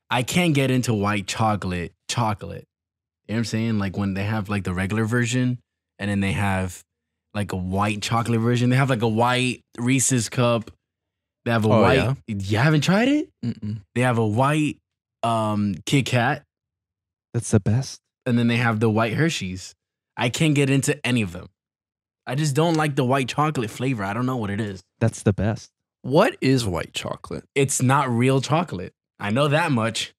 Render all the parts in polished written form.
I can't get into white chocolate. You know what I'm saying? Like when they have like the regular version and then they have like a white chocolate version. They have like a white Reese's cup. They have a white. Yeah? You haven't tried it? Mm-mm. They have a white Kit Kat. That's the best. And then they have the white Hershey's. I can't get into any of them. I just don't like the white chocolate flavor. I don't know what it is. That's the best. What is white chocolate? It's not real chocolate. I know that much.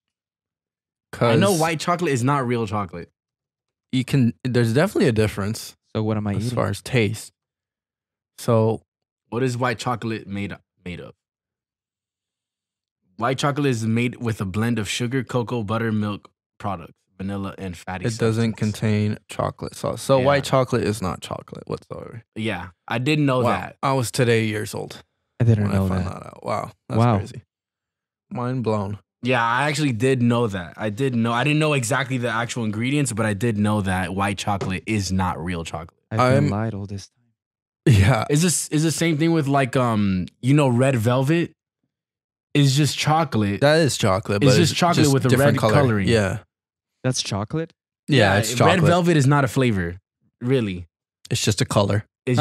I 'Cause know white chocolate is not real chocolate. there's definitely a difference So what am I as eating? far as taste. So What is white chocolate made of? White chocolate is made with a blend of sugar, cocoa, butter, milk products, vanilla, and fatty it doesn't substance. contain chocolate sauce. So Yeah. white chocolate is not chocolate whatsoever. Yeah, I didn't know Wow. that. I was today years old I didn't when know I found that. that out. Wow. That's Wow. crazy. Mind blown. Yeah, I actually did know that. I didn't know exactly the actual ingredients, but I did know that white chocolate is not real chocolate. I've I'm- been lied all this time. Yeah. Is the same thing with like red velvet? Is just chocolate. That is chocolate. It's but just chocolate with a different red color. coloring. Yeah. That's chocolate? Yeah, it's chocolate. Red velvet is not a flavor, really. It's just a color. It's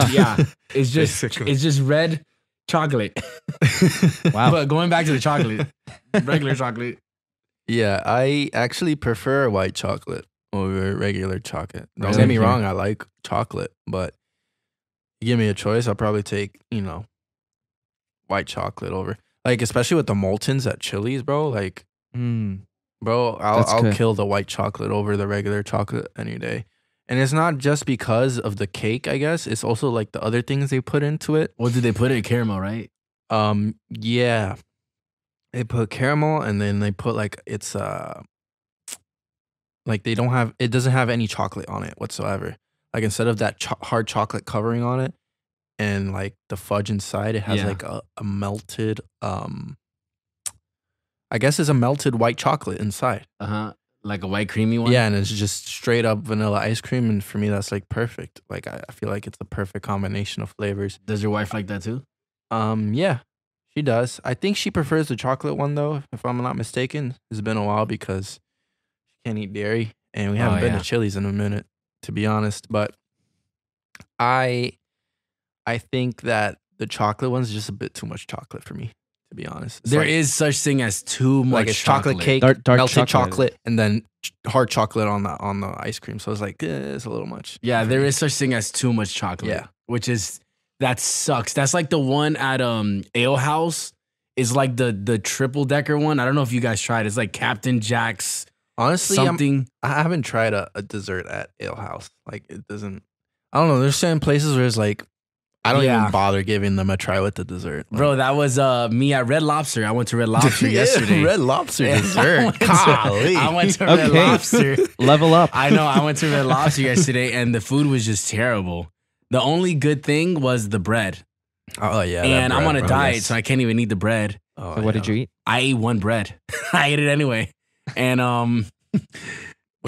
it's just Basically. it's just red chocolate. Wow. But going back to the chocolate, regular chocolate. Yeah, I actually prefer white chocolate over regular chocolate. Don't Really? get me Same wrong, I like chocolate, but you give me a choice, I'll probably take, white chocolate over. Like, especially with the Moltons at Chili's, bro. Like, Mm. bro, That's I'll good. kill the white chocolate over the regular chocolate any day. And it's not just because of the cake, I guess. It's also like the other things they put into it. What did they put in caramel, right? Yeah. They put caramel and then they put like it doesn't have any chocolate on it whatsoever. Like instead of that hard chocolate covering on it and like the fudge inside, it has Yeah. like a melted I guess it's a melted white chocolate inside. Like a white creamy one. Yeah, and it's just straight up vanilla ice cream, and for me that's like perfect. Like I feel like it's the perfect combination of flavors. Does your wife like that too? Yeah, she does. I think she prefers the chocolate one though, if I'm not mistaken. It's been a while because she can't eat dairy, and we haven't been yeah. to Chili's in a minute, to be honest. But I think that the chocolate one's just a bit too much chocolate for me, to be honest. It's There like, is such thing as too much like it's chocolate cake, Dark melted chocolate. chocolate, and then hard chocolate on the ice cream. So it's like it's a little much. Yeah, there is such thing as too much chocolate. Yeah. That sucks. That's like the one at Ale House is like the triple decker one. I don't know if you guys tried. It's like Captain Jack's Honestly, something. I haven't tried a dessert at Ale House. Like it doesn't. I don't know. There's certain places where it's like I don't Yeah. even bother giving them a try with the dessert. Like, Bro, that was me at Red Lobster. I went to Red Lobster yesterday. Red Lobster Yeah, dessert. Golly. I went to Red Okay. Lobster. Level up. I know. I went to Red Lobster yesterday, and the food was just terrible. The only good thing was the bread. Oh yeah. And I'm on a diet, yes. so I can't even eat the bread. Oh, So what did you eat? I ate one bread. I ate it anyway. And Would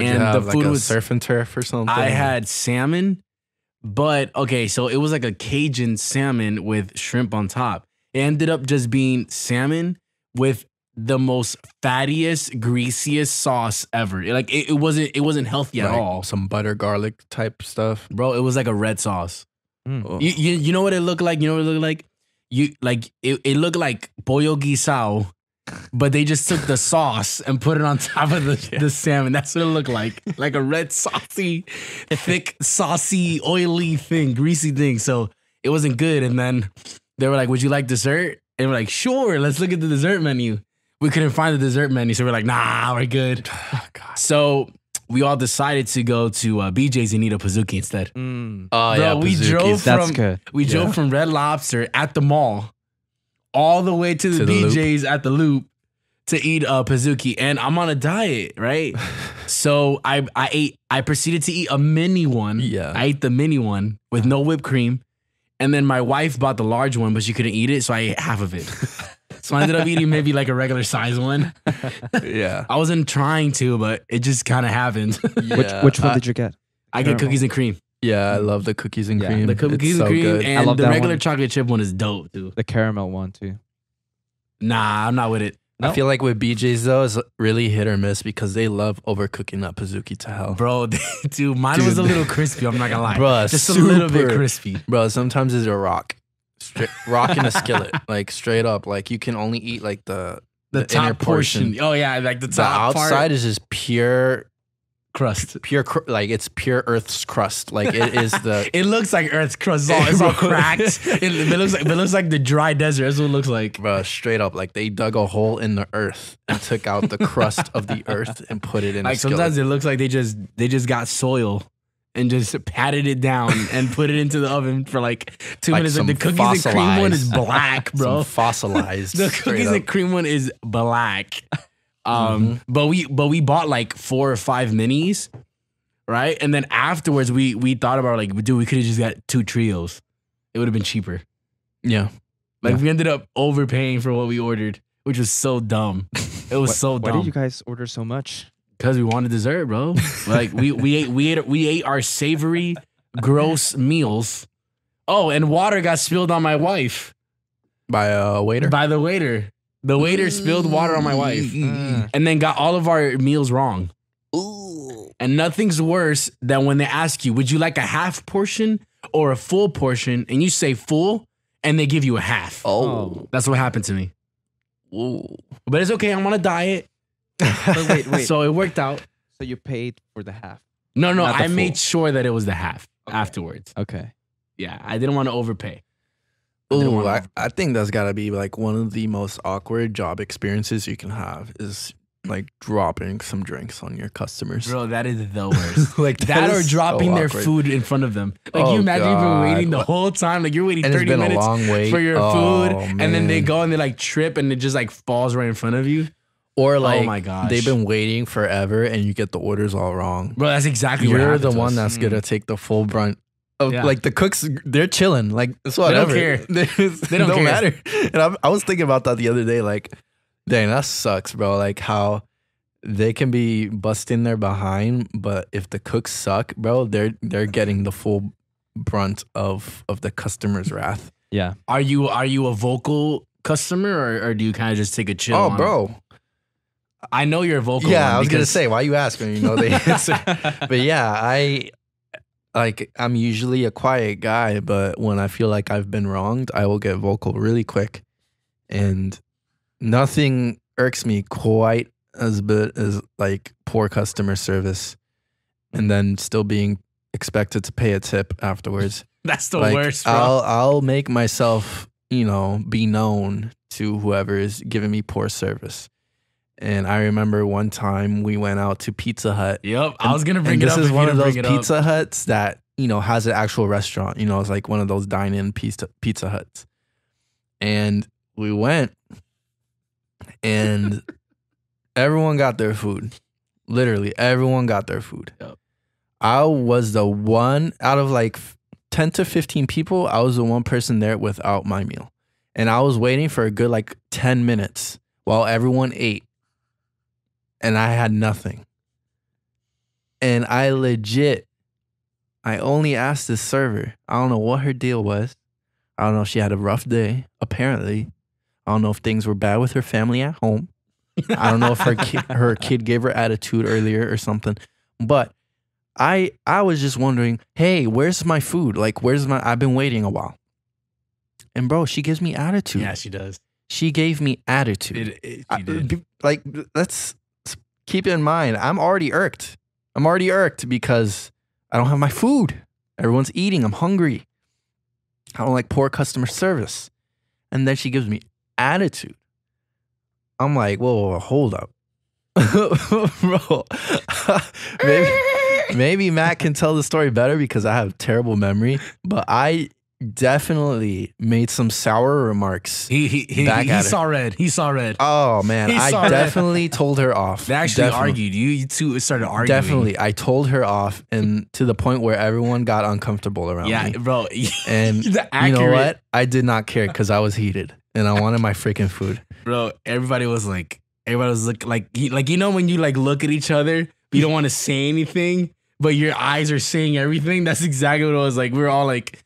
you and have the like food a was surf and turf or something? I had salmon, but okay, so it was like a Cajun salmon with shrimp on top. It ended up just being salmon with the most fattiest, greasiest sauce ever. Like it wasn't healthy at like all. some butter garlic type stuff. Bro, it was like a red sauce. Mm. Oh. You know what it looked like? You know what it looked like? It looked like pollo guisao, but they just took the sauce and put it on top of the salmon. That's what it looked like. Like a red saucy, thick, saucy, oily thing, greasy thing. So it wasn't good. And then they were like, would you like dessert? And we're like, sure, let's look at the dessert menu. We couldn't find the dessert menu. So we're like, nah, we're good. So we all decided to go to BJ's and eat a Pizookie instead. Mm. Oh Bro, yeah, we Pizookies. drove That's from good. we Yeah. drove from Red Lobster at the mall all the way to the To the Loop. BJ's at the Loop to eat a Pizookie, and I'm on a diet, right? So I proceeded to eat a mini one. Yeah. I ate the mini one with no whipped cream, and then my wife bought the large one, but she couldn't eat it, so I ate half of it. So I ended up eating maybe like a regular size one. Yeah. I wasn't trying to, but it just kind of happened. Yeah. Which one did you get? I get Caramel. cookies and cream. Yeah, I love the cookies and Yeah. cream. The cookies It's and so cream good. and love the that regular one. chocolate chip one is dope too. The caramel one too. Nah, I'm not with it. I feel like with BJ's though, it's really hit or miss because they love overcooking that Pizookie to hell. Bro, dude, mine was a little crispy. I'm not gonna lie. Bruh, just a little bit super. crispy. Bro, sometimes it's a rock. Rock in a skillet. Like straight up. Like you can only eat like the The top inner portion. Oh yeah, like the The top outside part. is just pure, Crust. like it's pure Earth's crust. Like it is the. It looks like Earth's crust. It's all cracked. It looks like the dry desert. That's what it looks like. Bro, straight up, like they dug a hole in the earth and took out the crust of the earth and put it in Like a skillet. sometimes it looks like they just got soil and just patted it down and put it into the oven for like 2 Like minutes. Like some the cookies and cream one is fossilized- black, bro. Some fossilized. The straight cookies up. and cream one is black. Mm-hmm. But we bought like 4 or 5 minis, right? And then afterwards we thought about like, dude, we could have just got 2 trios. It would have been cheaper. Yeah. Like Yeah. we ended up overpaying for what we ordered, which was so dumb. It was so Why dumb. did you guys order so much? Because we wanted dessert, bro. Like we ate our savory, gross meals. Oh, and water got spilled on my wife By a waiter. by the waiter. The waiter spilled water on my wife, and then got all of our meals wrong. And nothing's worse than when they ask you, "Would you like a half portion or a full portion?" And you say full, and they give you a half. Oh. That's what happened to me. Ooh. But it's okay. I'm on a diet, But wait. so it worked out. So you paid for the half. No, Not the I made full. sure that it was the half Okay. afterwards. Okay. Yeah, I didn't want to overpay. I didn't Ooh, wanna- I think that's gotta be like one of the most awkward job experiences you can have is like dropping some drinks on your customers. Bro, that is the worst. Like That or is dropping so their awkward. food in front of them. Like Oh, you imagine you've been God. waiting the whole time. Like you're waiting And it's 30 been a minutes long wait. for your Oh, food, and then they man. go and they like trip and it just like falls right in front of you. Or like my gosh. they've been waiting forever and you get the orders all wrong. Bro, that's exactly what You're happened the to one us. that's gonna take the full brunt. Of, Yeah. Like the cooks, they're chilling. Like it's whatever. care. they don't care. matter. And I was thinking about that the other day. Like, dang, that sucks, bro. Like how they can be busting their behind, but if the cooks suck, bro, they're getting the full brunt of the customer's wrath. Yeah. Are you a vocal customer or do you kind of just take a chill? Oh, on it? bro. I know you're a vocal. Yeah, one I was gonna because- say, why you ask when you know the answer? But yeah, I'm usually a quiet guy, but when I feel like I've been wronged, I will get vocal really quick. And nothing irks me quite as bit as like poor customer service and then still being expected to pay a tip afterwards. That's the Like, worst, bro. I'll make myself, be known to whoever is giving me poor service. And I remember one time we went out to Pizza Hut. Yep, I was gonna bring And it this up. is if you one of didn't those bring it up. Pizza Huts that, has an actual restaurant. It's like one of those dine-in Pizza Huts. And we went and everyone got their food. Literally, everyone got their food. Yep. I was the one out of like 10 to 15 people, I was the one person there without my meal. And I was waiting for a good like 10 minutes while everyone ate. And I had nothing. And I only asked the server. I don't know what her deal was. I don't know if she had a rough day, apparently. I don't know if things were bad with her family at home. I don't know if her kid gave her attitude earlier or something. But I was just wondering, hey, where's my food? Like, I've been waiting a while. And bro, she gives me attitude. Yeah, she does. She gave me attitude. She did. Let's keep in mind, I'm already irked. I'm already irked because I don't have my food. Everyone's eating. I'm hungry. I don't like poor customer service. And then she gives me attitude. I'm like, whoa, hold up. Bro, maybe Matt can tell the story better because I have terrible memory, but I definitely made some sour remarks. He back at her. saw red. He saw red. Oh man, He saw I it. definitely told her off. They actually Definitely. argued. You two started arguing. Definitely, I told her off, and to the point where everyone got uncomfortable around Yeah, me. bro. And The you know accurate- what? I did not care because I was heated and I wanted my freaking food. Bro, everybody was like when you like look at each other, but you don't want to say anything, but your eyes are saying everything. That's exactly what it was like. We were all like,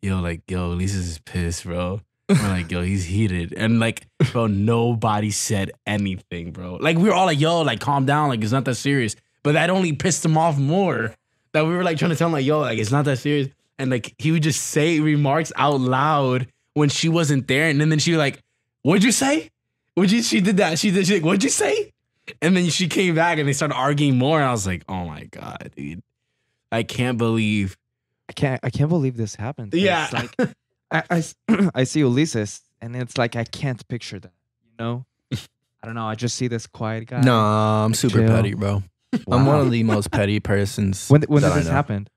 yo, Ulises is pissed, bro. We're like, yo, he's heated. And like, bro, nobody said anything, bro. Like, we were all like, yo, like, calm down. Like, it's not that serious. But that only pissed him off more. That we were like trying to tell him, like, yo, like, it's not that serious. And like, he would just say remarks out loud when she wasn't there. And then she was like, what'd you say? She did that. She's like, what'd you say? And then she came back and they started arguing more. And I was like, oh my God, dude. I can't believe. I can't believe this happened. Yeah. It's like I see Ulises and it's like I can't picture that. You know? I don't know. I just see this quiet guy. No, I'm super chill. petty, bro. I'm one of the most petty persons. When did that I this know. happen?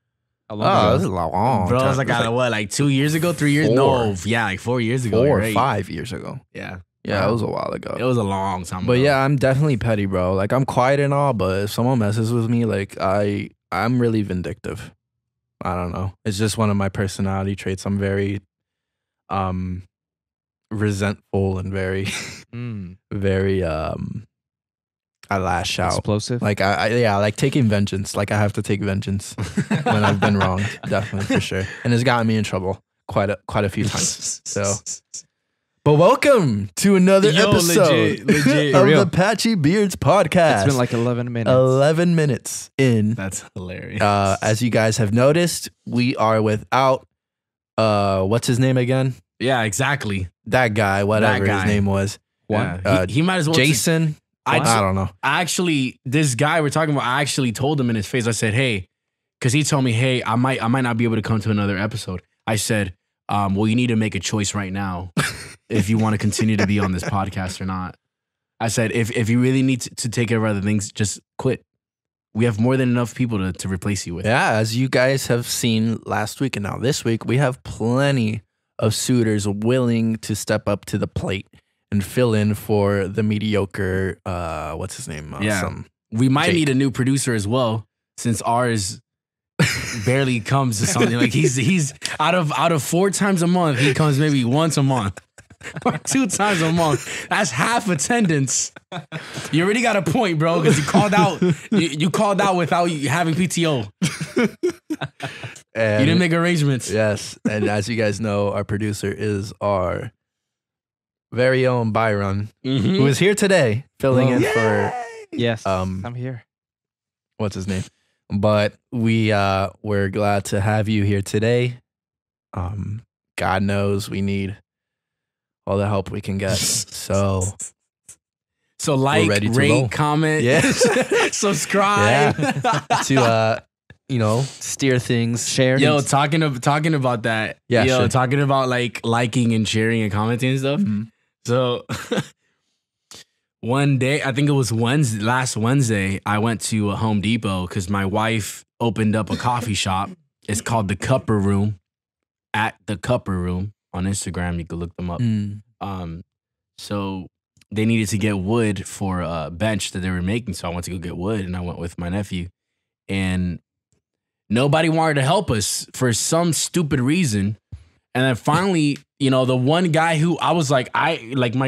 How Oh, long this is ago? a long Bro, it time. was like, It was what, like 2 years ago, 3 years? 4. No, yeah, like 4 years ago. 4 you're or right. 5 years ago. Yeah. Yeah, it was a while ago. It was a long time But ago. yeah, I'm definitely petty, bro. Like I'm quiet and all, but if someone messes with me, like I'm really vindictive. I don't know. It's just one of my personality traits. I'm very resentful and very very I lash out. Explosive. Like I like taking vengeance. Like I have to take vengeance when I've been wronged, definitely for sure. And it's gotten me in trouble quite a few times. So but welcome to another episode legit. of real. the Patchy Beards podcast. It's been like 11 minutes. 11 minutes in. That's hilarious. As you guys have noticed, we are without what's his name again? Yeah, exactly. That guy, whatever guy. his name was. Yeah. He might as well. Jason. I don't know. This guy we're talking about, I actually told him in his face. I said, hey, because he told me, hey, I might not be able to come to another episode. I said, well, you need to make a choice right now if you want to continue to be on this podcast or not. I said, if you really need to take care of other things, just quit. We have more than enough people to replace you with. Yeah, as you guys have seen last week and now this week, we have plenty of suitors willing to step up to the plate and fill in for the mediocre, what's his name? We might Jake. need a new producer as well, since ours barely comes to something. Like he's out of 4 times a month, he comes maybe once a month or 2 times a month. That's half attendance. You already got a point, bro, because you called out. You called out without having PTO. And You didn't make arrangements. yes, and as you guys know, our producer is our very own Byron, Mhm. who is here today, filling in for Yes. um, I'm here. what's his name? But we're glad to have you here today. God knows we need all the help we can get. So So like, ready to rate, roll. comment, Yeah. subscribe. to steer things. Share. Yo, talking about that. Yeah, Yo, sure. talking about like liking and sharing and commenting and stuff. Mhm. So one day, I think it was last Wednesday, I went to a Home Depot because my wife opened up a coffee shop. It's called the Cupper Room, at the Cupper Room on Instagram. You could look them up. So they needed to get wood for a bench that they were making. So I went to go get wood and I went with my nephew. And nobody wanted to help us for some stupid reason. And then finally, the one guy who I was like, my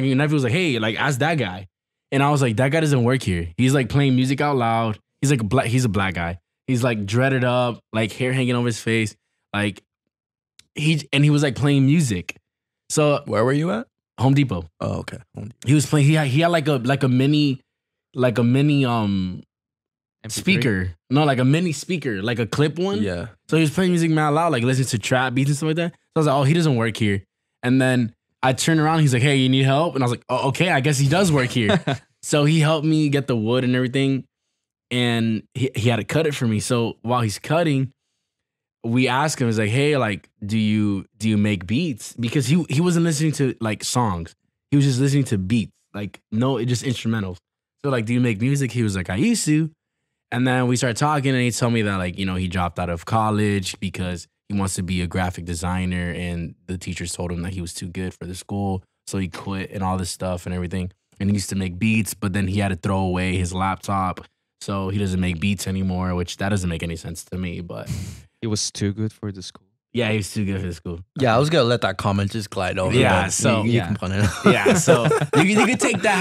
nephew was like, hey, like, ask that guy. And I was like, that guy doesn't work here. He's like playing music out loud. He's like he's a black guy. He's like dreaded up, like hair hanging over his face. Like he was like playing music. So Where were you at? Home Depot. Oh, okay. He was playing, he had like a mini MP3? speaker. No, like a mini speaker, like a clip one. Yeah. So he was playing music mad loud, like listening to trap beats and stuff like that. So I was like, oh, he doesn't work here. And then I turned around, he's like, hey, you need help? And I was like, oh, okay, I guess he does work here. So he helped me get the wood and everything. And he had to cut it for me. So while he's cutting, we asked him, it's like, hey, like, do you make beats? Because he wasn't listening to like songs. He was just listening to beats. Like, no, just instrumentals. So like, do you make music? He was like, I used to. And then we started talking and he told me that like, he dropped out of college because he wants to be a graphic designer and the teachers told him that he was too good for the school. So he quit and all this stuff and everything. And he used to make beats, but then he had to throw away his laptop. So he doesn't make beats anymore, which that doesn't make any sense to me. But It was too good for the school. yeah, he was too good for the school. Yeah, I was gonna let that comment just glide over. Yeah, but so- you yeah. can put it out. Yeah, so you can take that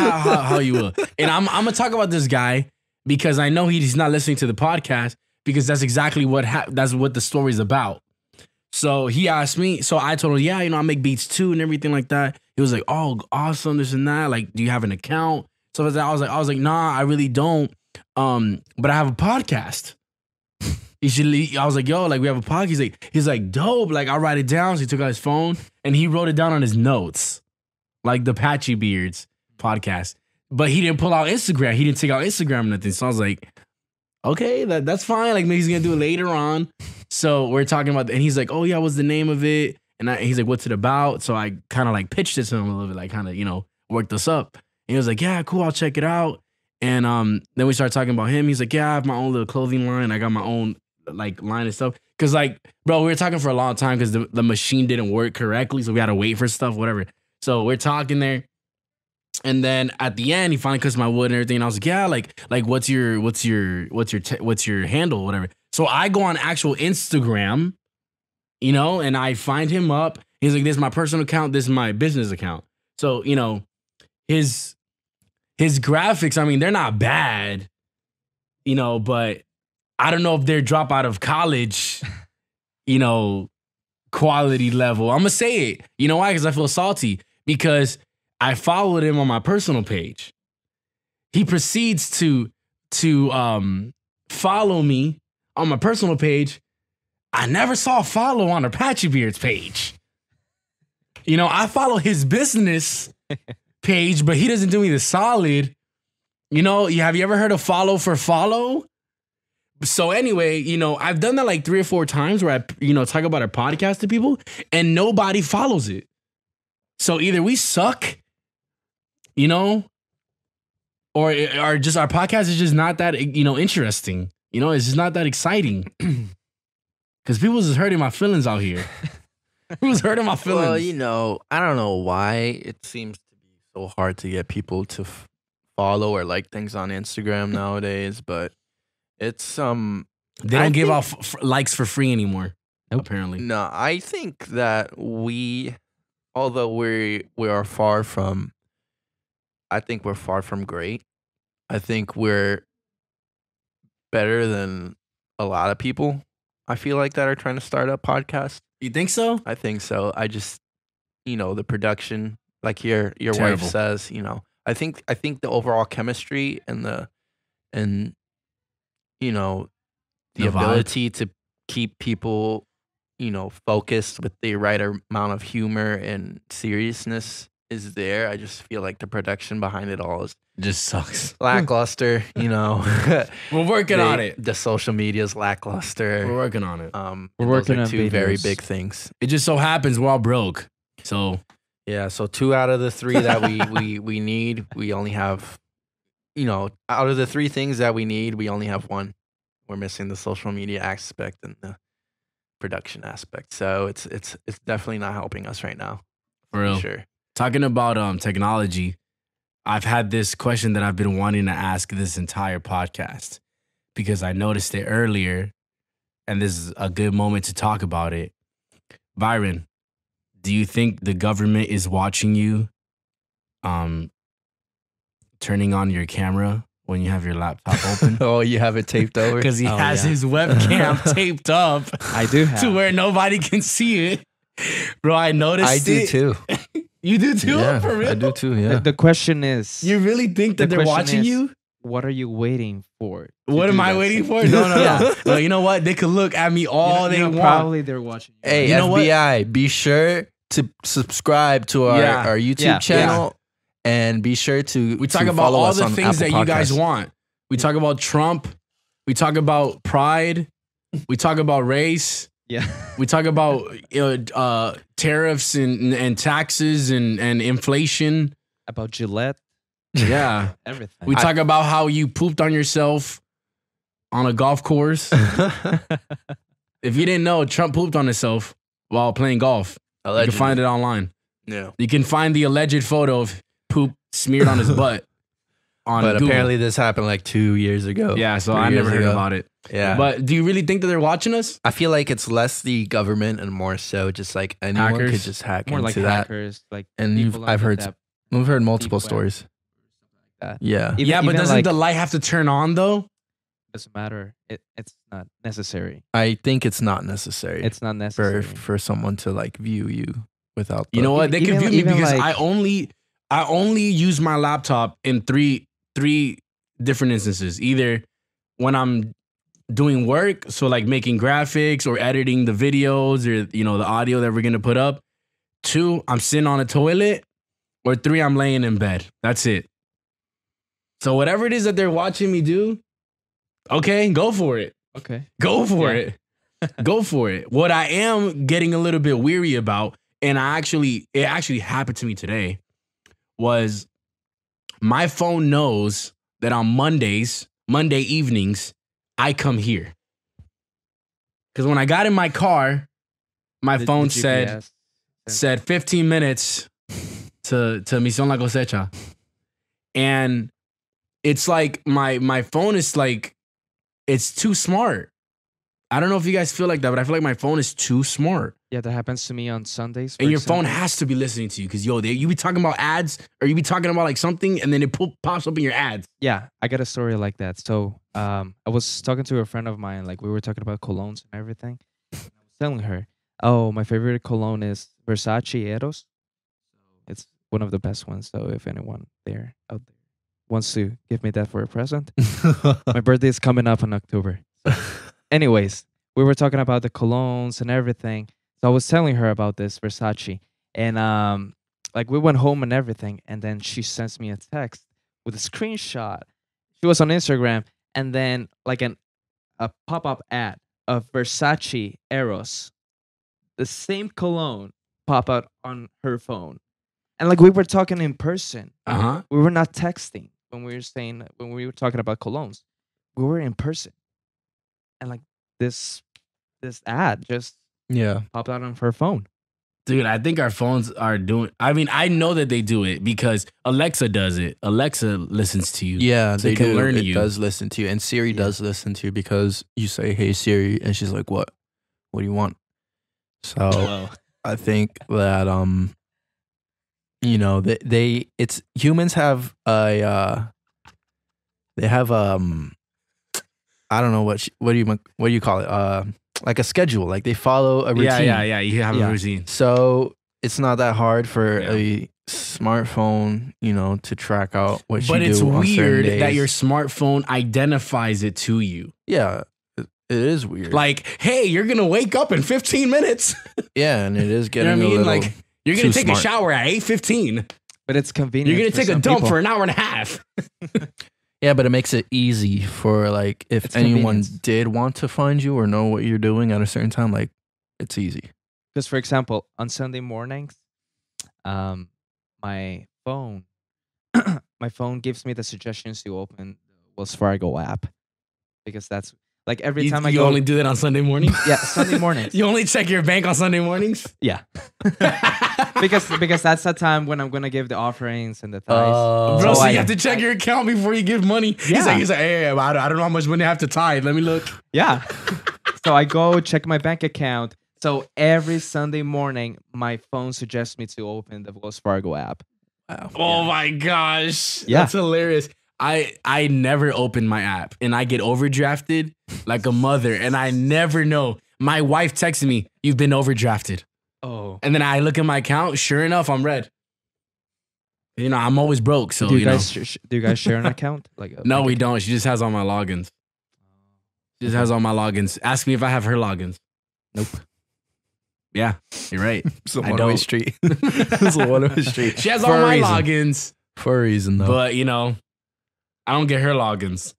how you will. And I'm gonna talk about this guy because I know he's not listening to the podcast because that's exactly that's what the story's about. So he asked me. So I told him, yeah, I make beats too and everything like that. He was like, oh, awesome, this and that. Like, do you have an account? So I was like, nah, I really don't. But I have a podcast. I was like, yo, like we have a podcast. He's like, dope. Like I'll write it down. So he took out his phone and he wrote it down on his notes, like the Patchy Beards podcast. But he didn't pull out Instagram. He didn't take out Instagram or nothing. So I was like, okay, that's fine. Like maybe he's gonna do it later on. So we're talking about, and he's like, oh yeah, what's the name of it? And he's like, what's it about? So I kind of like pitched it to him a little bit, like kind of worked us up. And he was like, yeah, cool, I'll check it out. And then we started talking about him. He's like, yeah, I have my own little clothing line. I got my own like line and stuff. Cause like, bro, we were talking for a long time because the machine didn't work correctly, so we had to wait for stuff, whatever. So we're talking there. And then at the end, he finally cuts my wood and everything. And I was like, yeah, like what's your handle, whatever. So I go on actual Instagram, and I find him up. He's like, this is my personal account. This is my business account. So, his graphics, I mean, they're not bad, but I don't know if they're drop out of college, quality level. I'm going to say it. You know why? Because I feel salty. Because I followed him on my personal page. He proceeds to follow me on my personal page. I never saw a follow on the Patchy Beards page. I follow his business page, but he doesn't do me the solid. Have you ever heard of follow for follow? So anyway, I've done that like 3 or 4 times where I, talk about our podcast to people and nobody follows it. So either we suck, or just our podcast is just not that, interesting. It's just not that exciting. Because people just hurting my feelings out here. Who's hurting my feelings? Well, I don't know why it seems to be so hard to get people to follow or like things on Instagram nowadays, but it's they don't give off likes for free anymore. Nope. Apparently. No, I think that although we are far from, I think we're far from great. I think we're better than a lot of people, I feel like, that are trying to start up podcasts. You think so? I think so. I just, the production, like your Terrible. wife says, I think the overall chemistry and the ability to keep people, focused with the right amount of humor and seriousness is there. I just feel like the production behind it all is just sucks. Lackluster, We're working on it. The social media is lackluster. We're working on it. We're working on 2 very videos. big things. It just so happens we're all broke. So yeah, so 2 out of the 3 that we need, we only have, out of the 3 things that we need, we only have 1. We're missing the social media aspect and the production aspect. So it's definitely not helping us right now. For real. Sure. Talking about technology, I've had this question that I've been wanting to ask this entire podcast because I noticed it earlier, and this is a good moment to talk about it. Byron, do you think the government is watching you turning on your camera when you have your laptop open? Oh, you have it taped over? Because he has his webcam taped up. I do have. To where nobody can see it. Bro, I noticed I do too. You do too? Yeah, For real? I do too, yeah. The question is, You really think that The they're question watching is, you? what are you waiting for? What am I waiting for? No. Yeah. No, you know what? They could look at me all they want. Probably they're watching you. Hey, You know what? FBI, be sure to subscribe to our YouTube Yeah. channel and be sure to We talk to about follow all us the on things that Apple you guys Podcasts. want. We talk about Trump. We talk about pride. We talk about race. Yeah. We talk about tariffs and taxes and inflation. About Gillette, Yeah. everything. We talk about how you pooped on yourself on a golf course. If you didn't know, Trump pooped on himself while playing golf. You can find it online. Yeah. You can find the alleged photo of poop smeared on his butt on But Google. apparently this happened like 2 years ago. Yeah, so 3 I years never heard ago. about it. Yeah. But do you really think that they're watching us? I feel like it's less the government and more so just like anyone Hackers? could just hack More into like that. hackers, like And people I've under heard that- we've heard multiple deep web. stories. that. Yeah. Even- Yeah, but even doesn't like the light have to turn on though? doesn't matter. It's not necessary. I think it's not necessary. It's not necessary. for someone to like view you without. You know what? They Even- confuse me even because like- I only use my laptop in three different instances. Either when I'm doing work, so like making graphics or editing the videos or the audio that we're gonna put up. 2, I'm sitting on a toilet, or 3, I'm laying in bed. That's it. So whatever it is that they're watching me do, okay, go for it. Okay. Go for Yeah. it. Go for it. What I am getting a little bit weary about, and it actually happened to me today, was my phone knows that on Monday evenings, I come here. Because when I got in my car, my The- phone the GPS. said 15 minutes to Misión La Cosecha. And it's like my phone is like, it's too smart. I don't know if you guys feel like that, but I feel like my phone is too smart. Yeah, that happens to me on Sundays. And for your phone example. has to be listening to you because, you be talking about ads or you be talking about like something and then it pops up in your ads. Yeah, I got a story like that. So I was talking to a friend of mine, like we were talking about colognes and everything. And I was telling her, oh, my favorite cologne is Versace Eros. It's one of the best ones. So if anyone out there wants to give me that for a present, my birthday is coming up in October. Anyways, we were talking about the colognes and everything. So I was telling her about this Versace. And like we went home and everything. And then she sends me a text with a screenshot. She was on Instagram. And then like a pop-up ad of Versace Eros. The same cologne pop out on her phone. And like we were talking in person. Uh-huh. We were not texting when we were talking about colognes. We were in person. And like this ad just Yeah. popped out on her phone. Dude, I think our phones are doing. I mean, I know that they do it because Alexa does it. Alexa listens to you. Yeah, So they it can do. learn It you. does listen to you, and Siri Yeah. does listen to you because you say, "Hey Siri," and she's like, "What? What do you want?" So Whoa. I think that it's humans have they have I don't know what do you call it, like a schedule, like they follow a routine. Yeah. You have Yeah. a routine. So it's not that hard for Yeah. a smartphone, to track out what But you it's do on certain weird that days. your smartphone identifies it to you. Yeah, it is weird. Like, hey, you're gonna wake up in 15 minutes. yeah, and it is You know getting what I mean? a little. Like, you're gonna too take smart. a shower at 8:15. But it's convenient. You're gonna for take a some dump people. for an hour and a half. Yeah, but it makes it easy for like if It's anyone convenience. did want to find you or know what you're doing at a certain time, like it's easy. Because for example, on Sunday mornings, my phone my phone gives me the suggestions to open the Wells Fargo app. Because that's like every time I you go only do that on Sunday morning. yeah, Sunday mornings. You only check your bank on Sunday mornings. Yeah. because that's the time when I'm gonna give the offerings and the tithes. Bro, So so I- you have to check your account before you give money. Yeah. He's like, hey, I don't know how much money I have to tithe. Let me look. Yeah. So I go check my bank account. So every Sunday morning, my phone suggests me to open the Wells Fargo app. Wow. Oh my gosh. Yeah. That's hilarious. I never open my app and I get overdrafted like a mother and I never know. My wife texted me, "You've been overdrafted." Oh. And then I look at my account, sure enough, I'm red. I'm always broke, so Do you guys do you guys share an account? Like a No, bank we account? don't. She just has all my logins. She just has all my logins. Ask me if I have her logins. Nope. Yeah, you're right. It's a I one-way don't. street. It's a one-way street. She has For all a my reason. logins, For a reason, though. but I don't get her logins.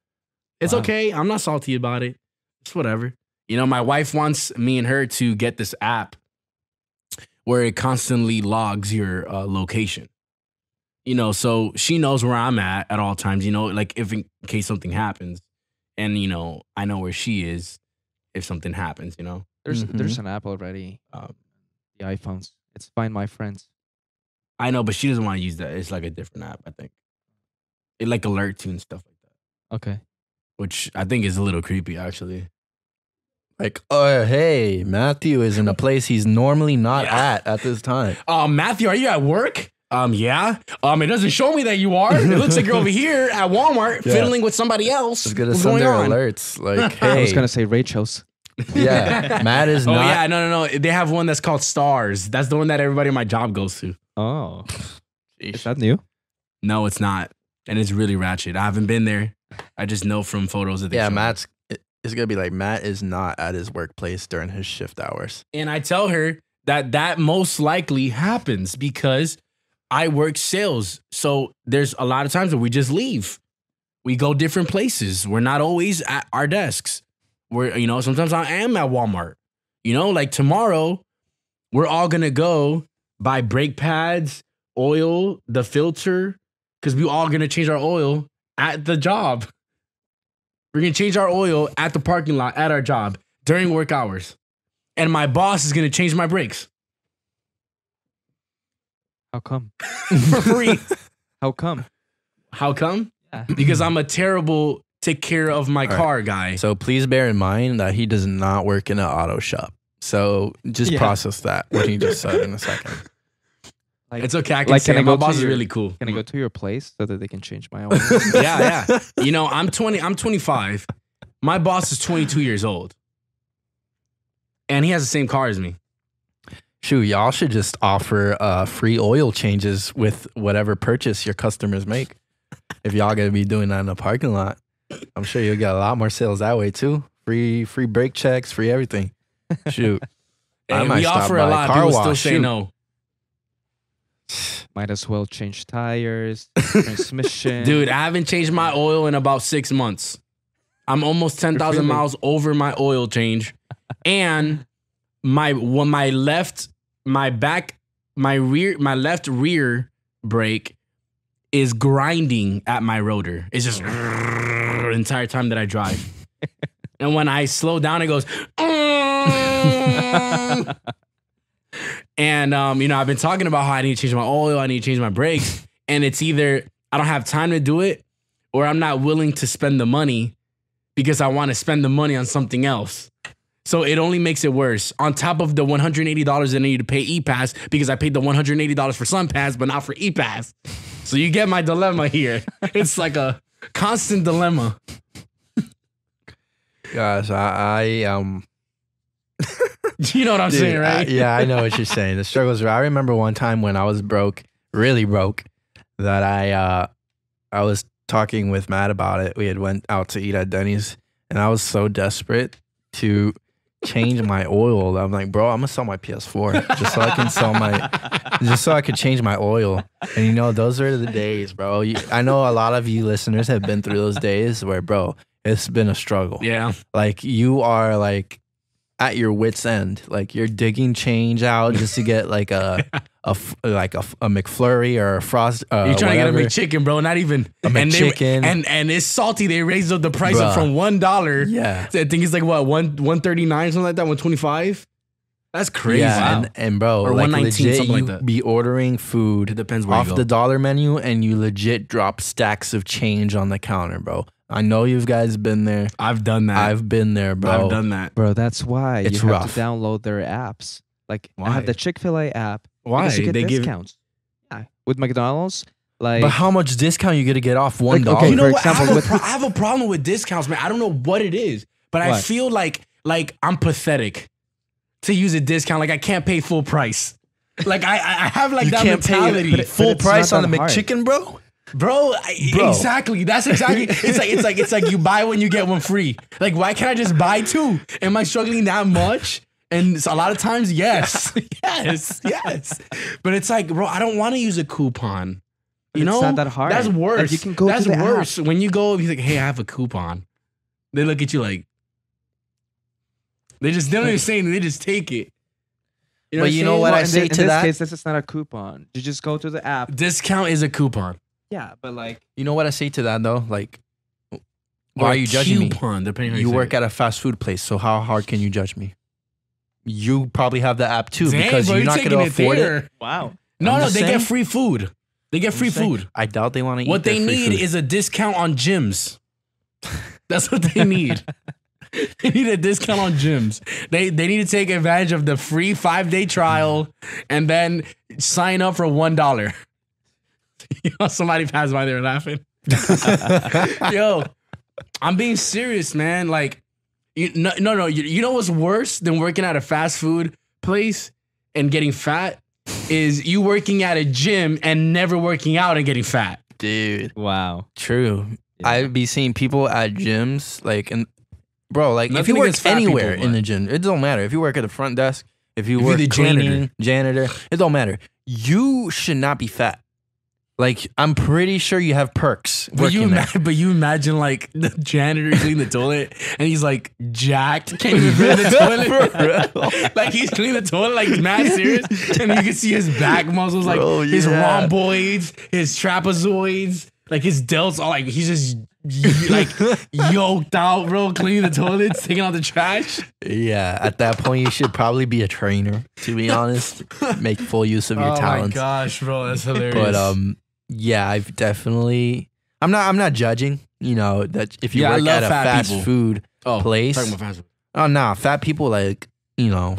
It's Wow. okay. I'm not salty about it. It's whatever. My wife wants me and her to get this app where it constantly logs your location. So she knows where I'm at all times. Like if in case something happens, and I know where she is if something happens. There's an app already. The iPhones. It's Find My Friends. I know, but she doesn't want to use that. It's like a different app, I think. It like alerts you and stuff like that, Okay. which I think is a little creepy, actually. like, oh, hey, Matthew is in a place he's normally not Yeah. at this time. Matthew, are you at work? Yeah. It doesn't show me that you are. It looks like you're over here at Walmart fiddling with somebody else. It's gonna What's send going their on? alerts like, I hey, was gonna say Rachel's. yeah, Matt is Oh not. yeah, no. They have one that's called Stars. That's the one that everybody in my job goes to. Oh, is that new? No, it's not, and it's really ratchet. I haven't been there. I just know from photos that they Yeah, show me. Matt's. It's gonna be like Matt is not at his workplace during his shift hours. And I tell her that most likely happens because I work sales. So there's a lot of times where we just leave. We go different places. We're not always at our desks. We're, sometimes I am at Walmart. Like tomorrow, we're all gonna go buy brake pads, oil, the filter, because we all gonna change our oil at the job. We're gonna change our oil at the parking lot at our job during work hours. And my boss is gonna change my brakes How come? for free. How come? How come? Yeah. Because I'm a terrible take care of my All right. car guy. So please bear in mind that he does not work in an auto shop. So just Yeah. process that what he just said in a second. Like, It's okay. I can Like, say can I my go to boss is your- really cool. can I go to your place so that they can change my oil? Yeah. I'm 20. I'm 25. My boss is 22 years old, and he has the same car as me. Shoot, y'all should just offer free oil changes with whatever purchase your customers make. If y'all gonna be doing that in the parking lot, I'm sure you'll get a lot more sales that way too. Free brake checks, free everything. Shoot, I And might we stop offer by a lot. car People still wash, say shoot. no. Might as well change tires, transmission. Dude, I haven't changed my oil in about 6 months. I'm almost 10,000 Really? miles over my oil change. And my left rear brake is grinding at my rotor. It's just the entire time that I drive. And when I slow down, it goes. And I've been talking about how I need to change my oil, I need to change my brakes, and it's either I don't have time to do it, or I'm not willing to spend the money because I want to spend the money on something else. So it only makes it worse. On top of the $180 that I need to pay ePass because I paid the $180 for SunPass, but not for ePass. So you get my dilemma here. It's like a constant dilemma. Gosh, I You know what I'm dude, saying, right? yeah, I know what you're saying. The struggles. I remember one time when I was broke, really broke, that I was talking with Matt about it. We had went out to eat at Denny's, and I was so desperate to change my oil. I'm like, bro, I'm gonna sell my PS4 just so I can just so I could change my oil. And those are the days, bro. I know a lot of you listeners have been through those days where, bro, it's been a struggle. Yeah. Like you are like at your wit's end. Like you're digging change out just to get like a McFlurry or a Frost. You're trying whatever. to get a McChicken, bro. Not even A and they- McChicken. and it's salty. They raised up the price up Bruh. from $1. Yeah. I think it's like what, 139, something like that, 125. That's crazy. Yeah, and bro, Or like 119, legit, something like you that. be ordering food It depends where off you go. the dollar menu, and you legit drop stacks of change on the counter, bro. I know you guys been there. I've done that. I've been there, bro. I've done that. Bro, that's why It's you have rough. to download their apps. Like I Why? have the Chick-fil-A app. Why? Because you get They give- discounts. Yeah. With McDonald's, like But how much discount you gonna get off $1? Like, okay, You know for what? example, I have a problem with discounts, man. I don't know what it is, but I What? feel like I'm pathetic to use a discount. Like I can't pay full price. Like I have like You that can't pay mentality. full it's price not on the that hard. McChicken, bro. Bro, Bro. exactly. That's exactly. It's like you buy one, you get one free. Like, why can't I just buy two? Am I struggling that much? And a lot of times, yes, yes. But it's like, bro, I don't want to use a coupon. But You it's know, not that hard. That's worse. Like, you can go That's to the worse. When you go, you're like, hey, I have a coupon. They look at you like they don't even say anything. They just take it. But I'm you know saying? what I in say in to this that? case, this is not a coupon. You just go to the app. Discount is a coupon. Yeah, but like You know what I say to that though? Like, Or why a are you judging me? coupon, depending on how You say work it. at a fast food place, so how hard can you judge me? You probably have the app too Dang, because bro, you're not taking going to afford there. it. wow. No, I'm no, just they saying. get free food. They get free food. I doubt they want to eat. What they their free need food. is a discount on gyms. That's what they need. They need a discount on gyms. They need to take advantage of the free 5-day trial and then sign up for $1. Somebody passed by there laughing. Yo, I'm being serious, man. Like, no. You know what's worse than working at a fast food place and getting fat is you working at a gym and never working out and getting fat. Dude. Wow. True. Yeah. I'd be seeing people at gyms, like, and bro, like, if Nothing you work against fat anywhere people, in but- the gym, it don't matter. If you work at the front desk, if you If you're work the cleaning, janitor, it don't matter. You should not be fat. Like, I'm pretty sure you have perks But working there. but you imagine like the janitor cleaning the toilet and he's like jacked, can't even fit in the toilet. Like he's cleaning the toilet like mad serious, and you can see his back muscles, like Bro, his yeah. rhomboids, his trapezoids, like his delts, all like he's just like yoked out, bro, cleaning the toilets, taking out the trash. Yeah, at that point, you should probably be a trainer, to be honest. Make full use of your Oh my talents. gosh, bro, that's hilarious. But yeah, I've definitely. I'm not judging. You know that if you Yeah, I work love at a fat fast people. food place. talking about fast food. Oh nah, fat people, like, you know.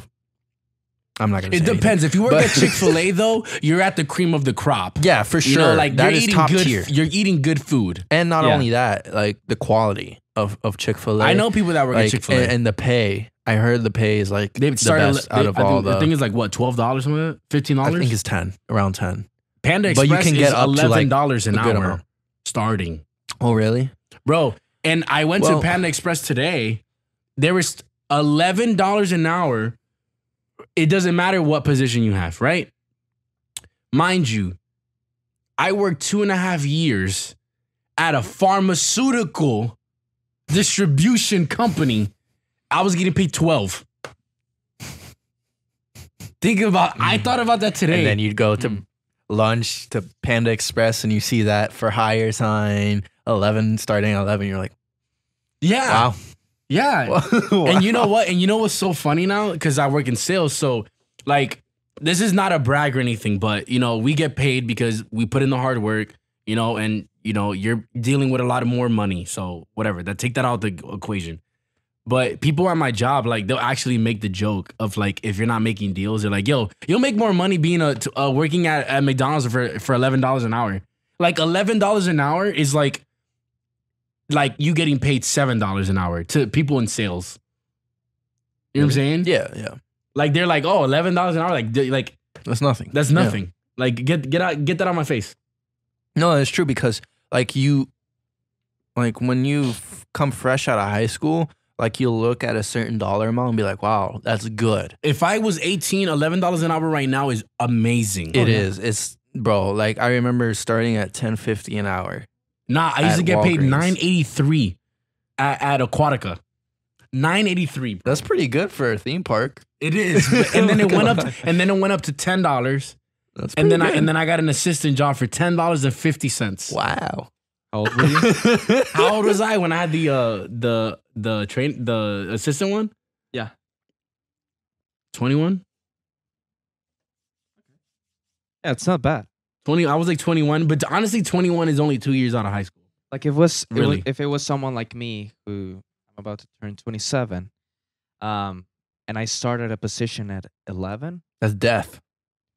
I'm not gonna. It say depends. If you work But- at Chick-fil-A though, you're at the cream of the crop. anything. Yeah, for You sure. know, like that you're is eating top good. tier. You're eating good food. And not Yeah. only that, like the quality of Chick-fil-A. I know people that work at like, Chick-fil-A. and the pay. I heard the pay is like They've the started best out of all I think the. it's like what, $12 something, $15. I think it's 10, around 10. Panda but you Express can is get up to, like, $11 an a good hour amount. starting, Oh really? bro. And I went to Well- Panda Express today. There was $11 an hour. It doesn't matter what position you have, right? Mind you, I worked 2.5 years at a pharmaceutical distribution company. I was getting paid 12. Think about, I thought about that today. And then you'd go to lunch to Panda Express and you see that for hire sign 11 starting at 11. You're like, yeah. wow. Yeah. And you know what? And you know what's so funny now? Because I work in sales. So, like, this is not a brag or anything, but, you know, we get paid because we put in the hard work, you know, and, you know, you're dealing with a lot of more money. So, whatever. Take that out of the equation. But people at my job, like, they'll actually make the joke of, like, if you're not making deals, they're like, yo, you'll make more money being working at McDonald's for $11 an hour. Like, $11 an hour is like you getting paid $7 an hour to people in sales. You know what I'm saying? Yeah, yeah. Like they're like, oh, $11 an hour. Like That's nothing. that's Yeah. nothing. Like get that out of my face. No, it's true because like when you come fresh out of high school, like you'll look at a certain dollar amount and be like, wow, that's good. If I was 18, $11 an hour right now is amazing. It is. It's bro, like I remember starting at $10.50 an hour. Nah, I used At to get paid Walgreens. $9.83 at Aquatica. $9.83. That's pretty good for a theme park. It is. And then it went up to $10. That's And then pretty good. I got an assistant job for $10.50. Wow. How old were you? How old was I when I had the assistant one? Yeah. 21? Yeah, it's not bad. 20. I was like 21, but honestly, 21 is only 2 years out of high school. Like Really? if it was someone like me who I'm about to turn 27, and I started a position at 11, That's death.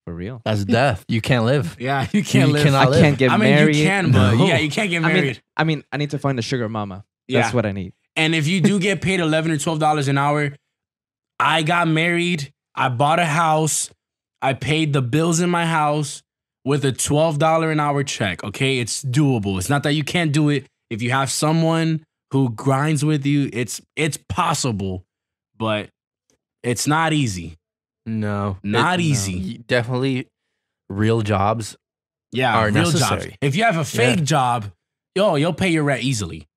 for real. That's death. You can't live. Yeah, you can't You live. cannot I live. can't get I mean, married. you can, but No. yeah, you can't get married. I mean, I need to find a sugar mama. Yeah. That's what I need. And if you do get paid $11 or $12 an hour, I got married. I bought a house. I paid the bills in my house with a $12 an hour check. Okay, it's doable. It's not that you can't do it. If you have someone who grinds with you, it's possible, but it's not easy. No. Not It- easy. Definitely real jobs. Yeah, Are real jobs. necessary. If you have a fake Yeah. job, you'll pay your rent easily.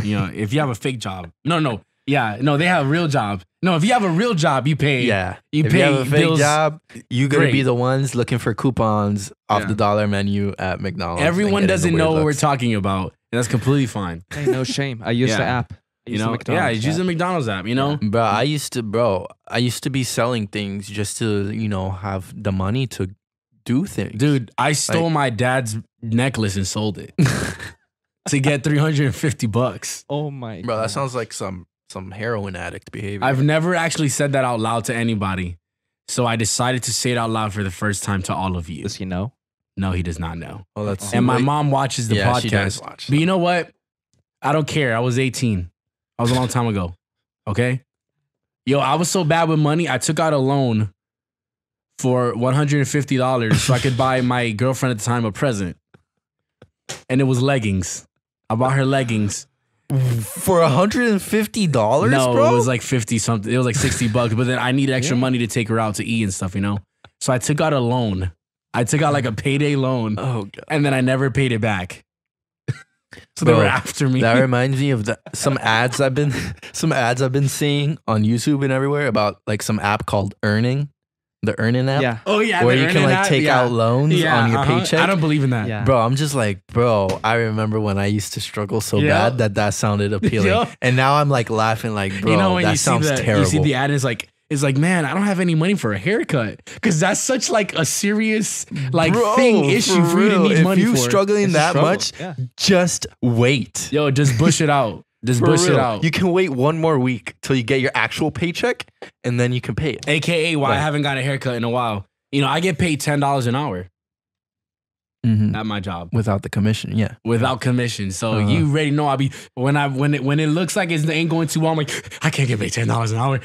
You know, if you have a fake job. No. Yeah, no, they have a real job. No, if you have a real job, you pay. Yeah. You if pay you have a fake bills. job, you're going to be Great. the ones looking for coupons off Yeah. the dollar menu at McDonald's. and Everyone getting the doesn't weird know what we're looks. talking about. And that's completely fine. Hey, no shame. I use the Yeah. app. I You use the know? Yeah, McDonald's use the app. McDonald's app, you know? Bro, I used to be selling things just to, have the money to do things. Dude, I stole my dad's necklace and sold it to get $350. Oh my Bro, God. that sounds like some heroin addict behavior. I've never actually said that out loud to anybody. So I decided to say it out loud for the first time to all of you. Does he know? No, he does not know. Oh, that's And my mom watches the Yeah, she does podcast. watch. But you know what? I don't care. I was 18. I was a long time ago. Okay? Yo, I was so bad with money. I took out a loan for $150 so I could buy my girlfriend at the time a present. And it was leggings. I bought her leggings. For $150, No, bro? it was like 50 something. It was like $60. But then I needed extra money to take her out to eat and stuff, you know? So I took out a loan. I took out like a payday loan. Oh, God. And then I never paid it back. So Bro, they were after me. That reminds me of some ads I've been seeing on YouTube and everywhere about like some app called Earning, the Earning app. Yeah. Oh yeah, where the you can Earning like app, take yeah. out loans Yeah, on your paycheck. I don't believe in that. Yeah. Bro, I'm just like, bro, I remember when I used to struggle so Yeah. bad that sounded appealing. Yeah. And now I'm like laughing like, bro, You know when that you see sounds terrible. you see the ad, and it's like, man, I don't have any money for a haircut because that's such like a serious like Bro, issue for you to real. need if money you for. struggling It's a that struggle. much, Yeah. just wait. Yo, just bush it out. Just For bush it real. out. You can wait one more week till you get your actual paycheck and then you can pay it. AKA why I Right. haven't got a haircut in a while. You know, I get paid $10 an hour at my job Without the commission, yeah. without commission. So you already know I'll be when it looks like it ain't going too well. I'm like, I can't get paid $10 an hour.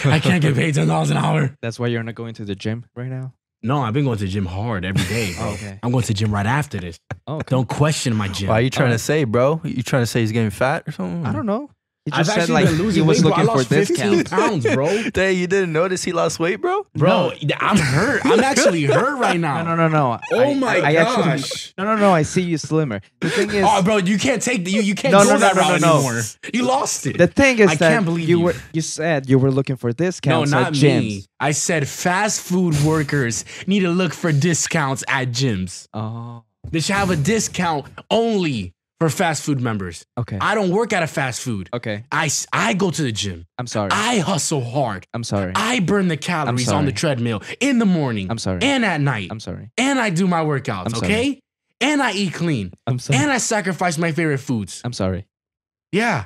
I can't get paid $10 an hour. That's why you're not going to the gym right now. No, I've been going to the gym hard every day, bro. Oh, okay. I'm going to the gym right after this. Oh, okay. Don't question my gym. Why are you trying to say, bro? You trying to say he's getting fat or something? I don't know. He I've just said actually like been he losing was weight, bro. I looking for lost 15 discounts. pounds, bro. Dang, you didn't notice he lost weight, bro? Bro, I'm hurt. I'm actually hurt right now. No. Oh my I gosh. Actually, no. I see you slimmer. The thing is, Oh, bro, you can't take you can't No, go no, that no, route no. anymore. You lost it. the thing is I that can't believe you. you said you were looking for No, discounts not at gyms. me. I said fast food workers need to look for discounts at gyms. Oh, They should have a discount only for fast food members. okay. I don't work at a fast food. Okay. I go to the gym. I'm sorry. I hustle hard. I'm sorry. I burn the calories on the sorry. treadmill in the morning. I'm sorry. And at night. I'm sorry. And I do my workouts, I'm sorry. okay? And I eat clean. I'm sorry. And I sacrifice my favorite foods. I'm sorry. Yeah.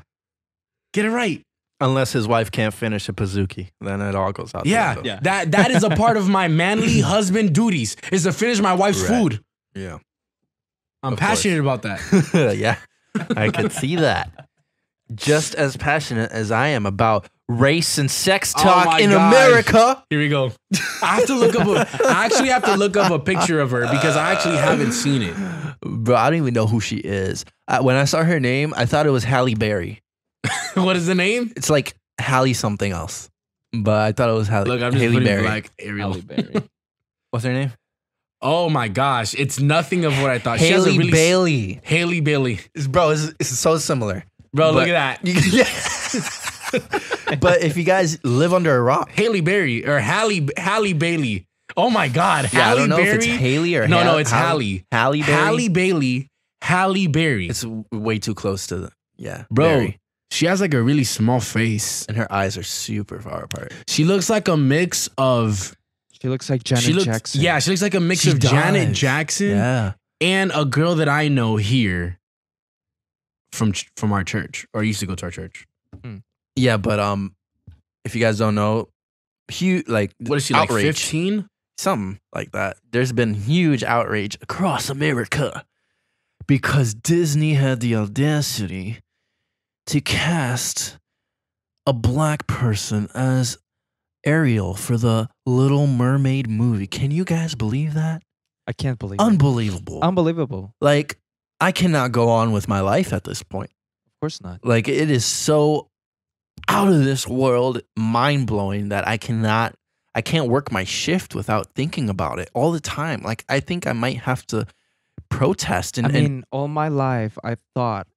Get it right. Unless his wife can't finish a Pazuki, then it all goes out the Yeah. window. That is a part of my manly husband duties is to finish my wife's Right. food. Yeah. I'm Of passionate about that. Yeah. I could see that. Just as passionate as I am about race and sex Oh talk my in gosh. America. Here we go. I actually have to look up a picture of her because I actually haven't seen it. Bro, I don't even know who she is. When I saw her name, I thought it was Halle Berry. What is the name? It's like Halle something else. But I thought it was Look, I'm just Halle putting Berry. black Ariel. Halle Berry. What's her name? Oh my gosh. It's nothing of what I thought. She has a Haley really Bailey. Haley Bailey. Bro, it's so similar. Bro, look But- at that. But if you guys live under a rock, Haley Berry or Halle Bailey. Oh my God. yeah, I Halle don't know Berry. if it's Haley or No, it's Halle. Halle Berry. Halle Bailey. Halle Berry. It's way too close to the Bro, Berry. she has like a really small face. And her eyes are super far apart. She looks like a mix of She looks like Janet she looks, Jackson. Yeah, she looks like a mix She of Janet does. Jackson Yeah. and a girl that I know here from our church or used to go to our church. Yeah, but if you guys don't know, huge like What is she outrage, like 15? something like that. There's been huge outrage across America because Disney had the audacity to cast a black person as Ariel for the Little Mermaid movie. Can you guys believe that? I can't believe it. Unbelievable. Unbelievable. Like, I cannot go on with my life at this point. Of course not. Like, it is so out of this world, mind blowing that I can't work my shift without thinking about it all the time. Like, I think I might have to protest. And, I mean, all my life I thought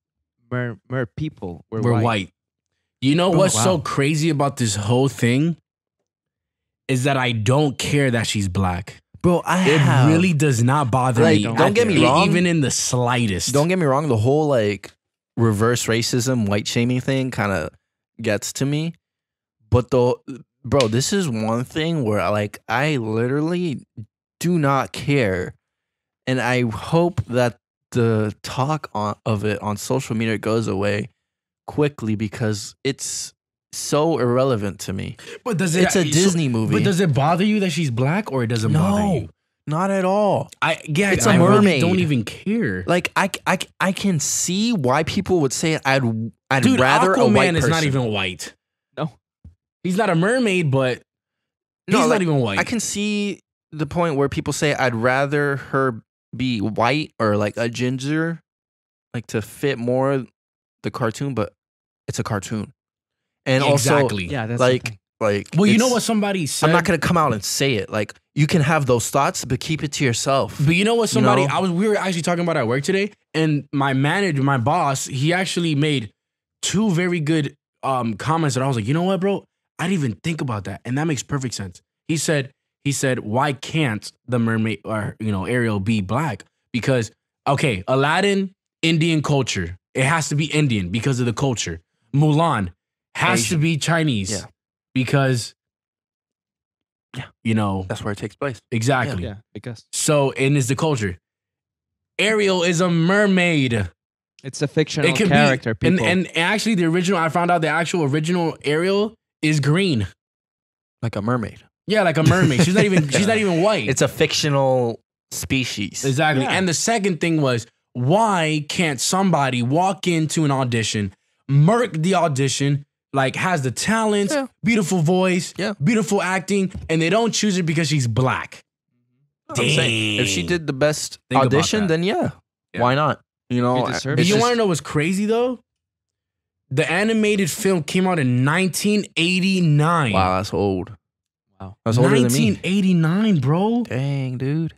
mer people were We're white. white. You know Oh, what's so wow. crazy about this whole thing is that I don't care that she's black. bro, It really does not bother Like, me. don't get me wrong. Even in the slightest. Don't get me wrong, the whole like reverse racism, white shaming thing kind of gets to me. But bro, this is one thing where like I literally do not care. And I hope that the talk of it on social media goes away quickly because it's so irrelevant to me. But does it? It's a Disney movie. But does it bother you that she's black, or it doesn't bother you? Not at all. It's a I really mermaid. don't even care. Like I can see why people would say I'd Dude, rather a white Aquaman is person. not even white. No. He's not a mermaid, but he's No, not even white. I can see the point where people say I'd rather her be white or like a ginger, like to fit more the cartoon, but it's a cartoon. And exactly. Yeah, that's the thing. like Well, you know it's- what somebody said? I'm not gonna come out and say it. Like you can have those thoughts, but keep it to yourself. But you know what somebody know? we were actually talking about at work today, and my manager, my boss, he actually made two very good comments that I was like, you know what, bro? I didn't even think about that. And that makes perfect sense. He said, why can't the mermaid or Ariel be black? Because okay, Aladdin, Indian culture. It has to be Indian because of the culture. Mulan has Asian. to be Chinese. Yeah. Because That's where it takes place. exactly. Yeah, because So, and is the culture. Ariel is a mermaid. it's a fictional It can character. be, People. and actually, I found out the actual original Ariel is green. Like a mermaid. Yeah, like a mermaid. She's not even white. It's a fictional species. exactly. Yeah. And the second thing was, why can't somebody walk into an audition, murk the audition, like has the talents, Yeah. beautiful voice, Yeah. beautiful acting, and they don't choose her because she's black? I'm saying, if she Dang. did the best Think about audition, that. then yeah. Yeah. Why not? You know, She deserves But it's you just- want to know what's crazy though? The animated film came out in 1989. Wow, that's old. Wow. That's older than me. 1989, bro. Dang, dude.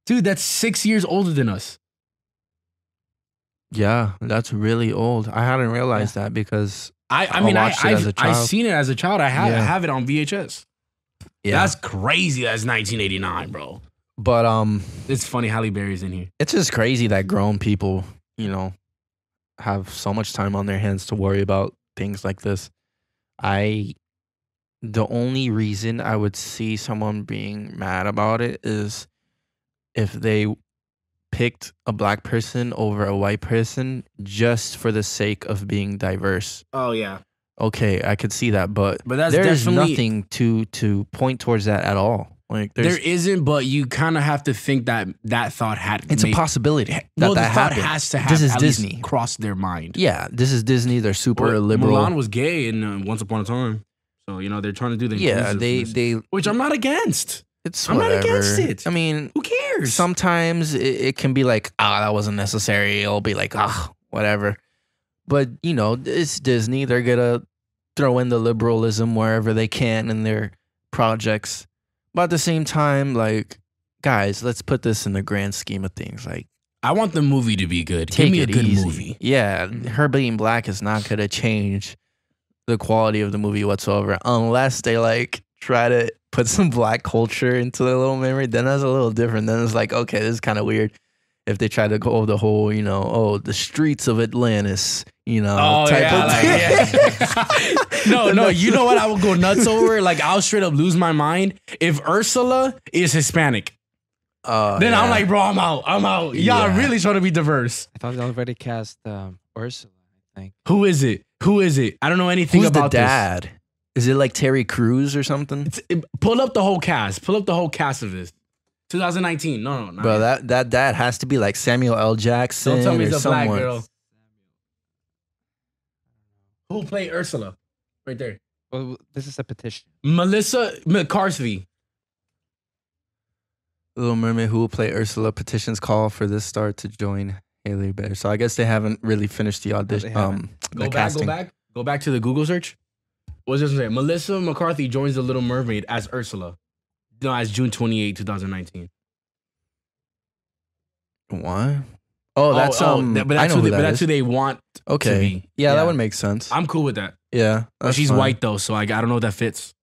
Dude, that's 6 years older than us. Yeah, that's really old. I hadn't realized that because I mean, watched it as a I've child. seen it as a child. I Yeah. have it on VHS. yeah. That's crazy. That's 1989, bro. But It's funny Halle Berry's in here. it's just crazy that grown people, have so much time on their hands to worry about things like this. The only reason I would see someone being mad about it is if they picked a black person over a white person just for the sake of being diverse. Oh yeah. Okay, I could see that, but that's there's definitely nothing to point towards that at all. Like there there's isn't, but you kind of have to think that thought had it's a possibility that well, the that thought happened. has to have This is at least Disney. crossed their mind. Yeah, this is Disney. They're super Well, liberal. Mulan was gay in Once Upon a Time, so they're trying to do the Yeah, inclusiveness, they which I'm not against. it's I'm not whatever. against it. I mean, Who cares? sometimes it can be like, that wasn't necessary. It'll be like, whatever. But it's Disney. They're gonna throw in the liberalism wherever they can in their projects. But at the same time, like, guys, let's put this in the grand scheme of things. Like, I want the movie to be good. Give take me a it good easy. movie. Yeah, her being black is not gonna change the quality of the movie whatsoever, unless they like try to put some black culture into the Little Mermaid. Then that's a little different. Then it's like, okay, this is kind of weird. If they try to go the whole, the streets of Atlantis, type of thing. No, you know what I would go nuts over? Like, I'll straight up lose my mind if Ursula is Hispanic. Then I'm like, bro, I'm out. Y'all Yeah. really trying to be diverse. I thought they already cast Ursula. I think. Who is it? I don't know anything who's the about dad? Is it like Terry Crews or something? Pull up the whole cast. Pull up the whole cast of this. 2019. No, not Bro, yet. that dad has to be like Samuel L. Jackson Don't tell me or it's a someone. black girl. Who played Ursula? Right there. Well, this is a petition. Melissa McCarthy. Little Mermaid, who will play Ursula, petitions call for this star to join Haley Berry. So I guess they haven't really finished the audition. they haven't. The casting. Go back to the Google search. What's this say? Melissa McCarthy joins the Little Mermaid as Ursula. No, as June 28, 2019. What? Oh, that's but I know that's who who that that's is. who they want to Okay. be. Yeah, that would make sense. I'm cool with that. Yeah. But that's she's fine. white though, so I don't know if that fits.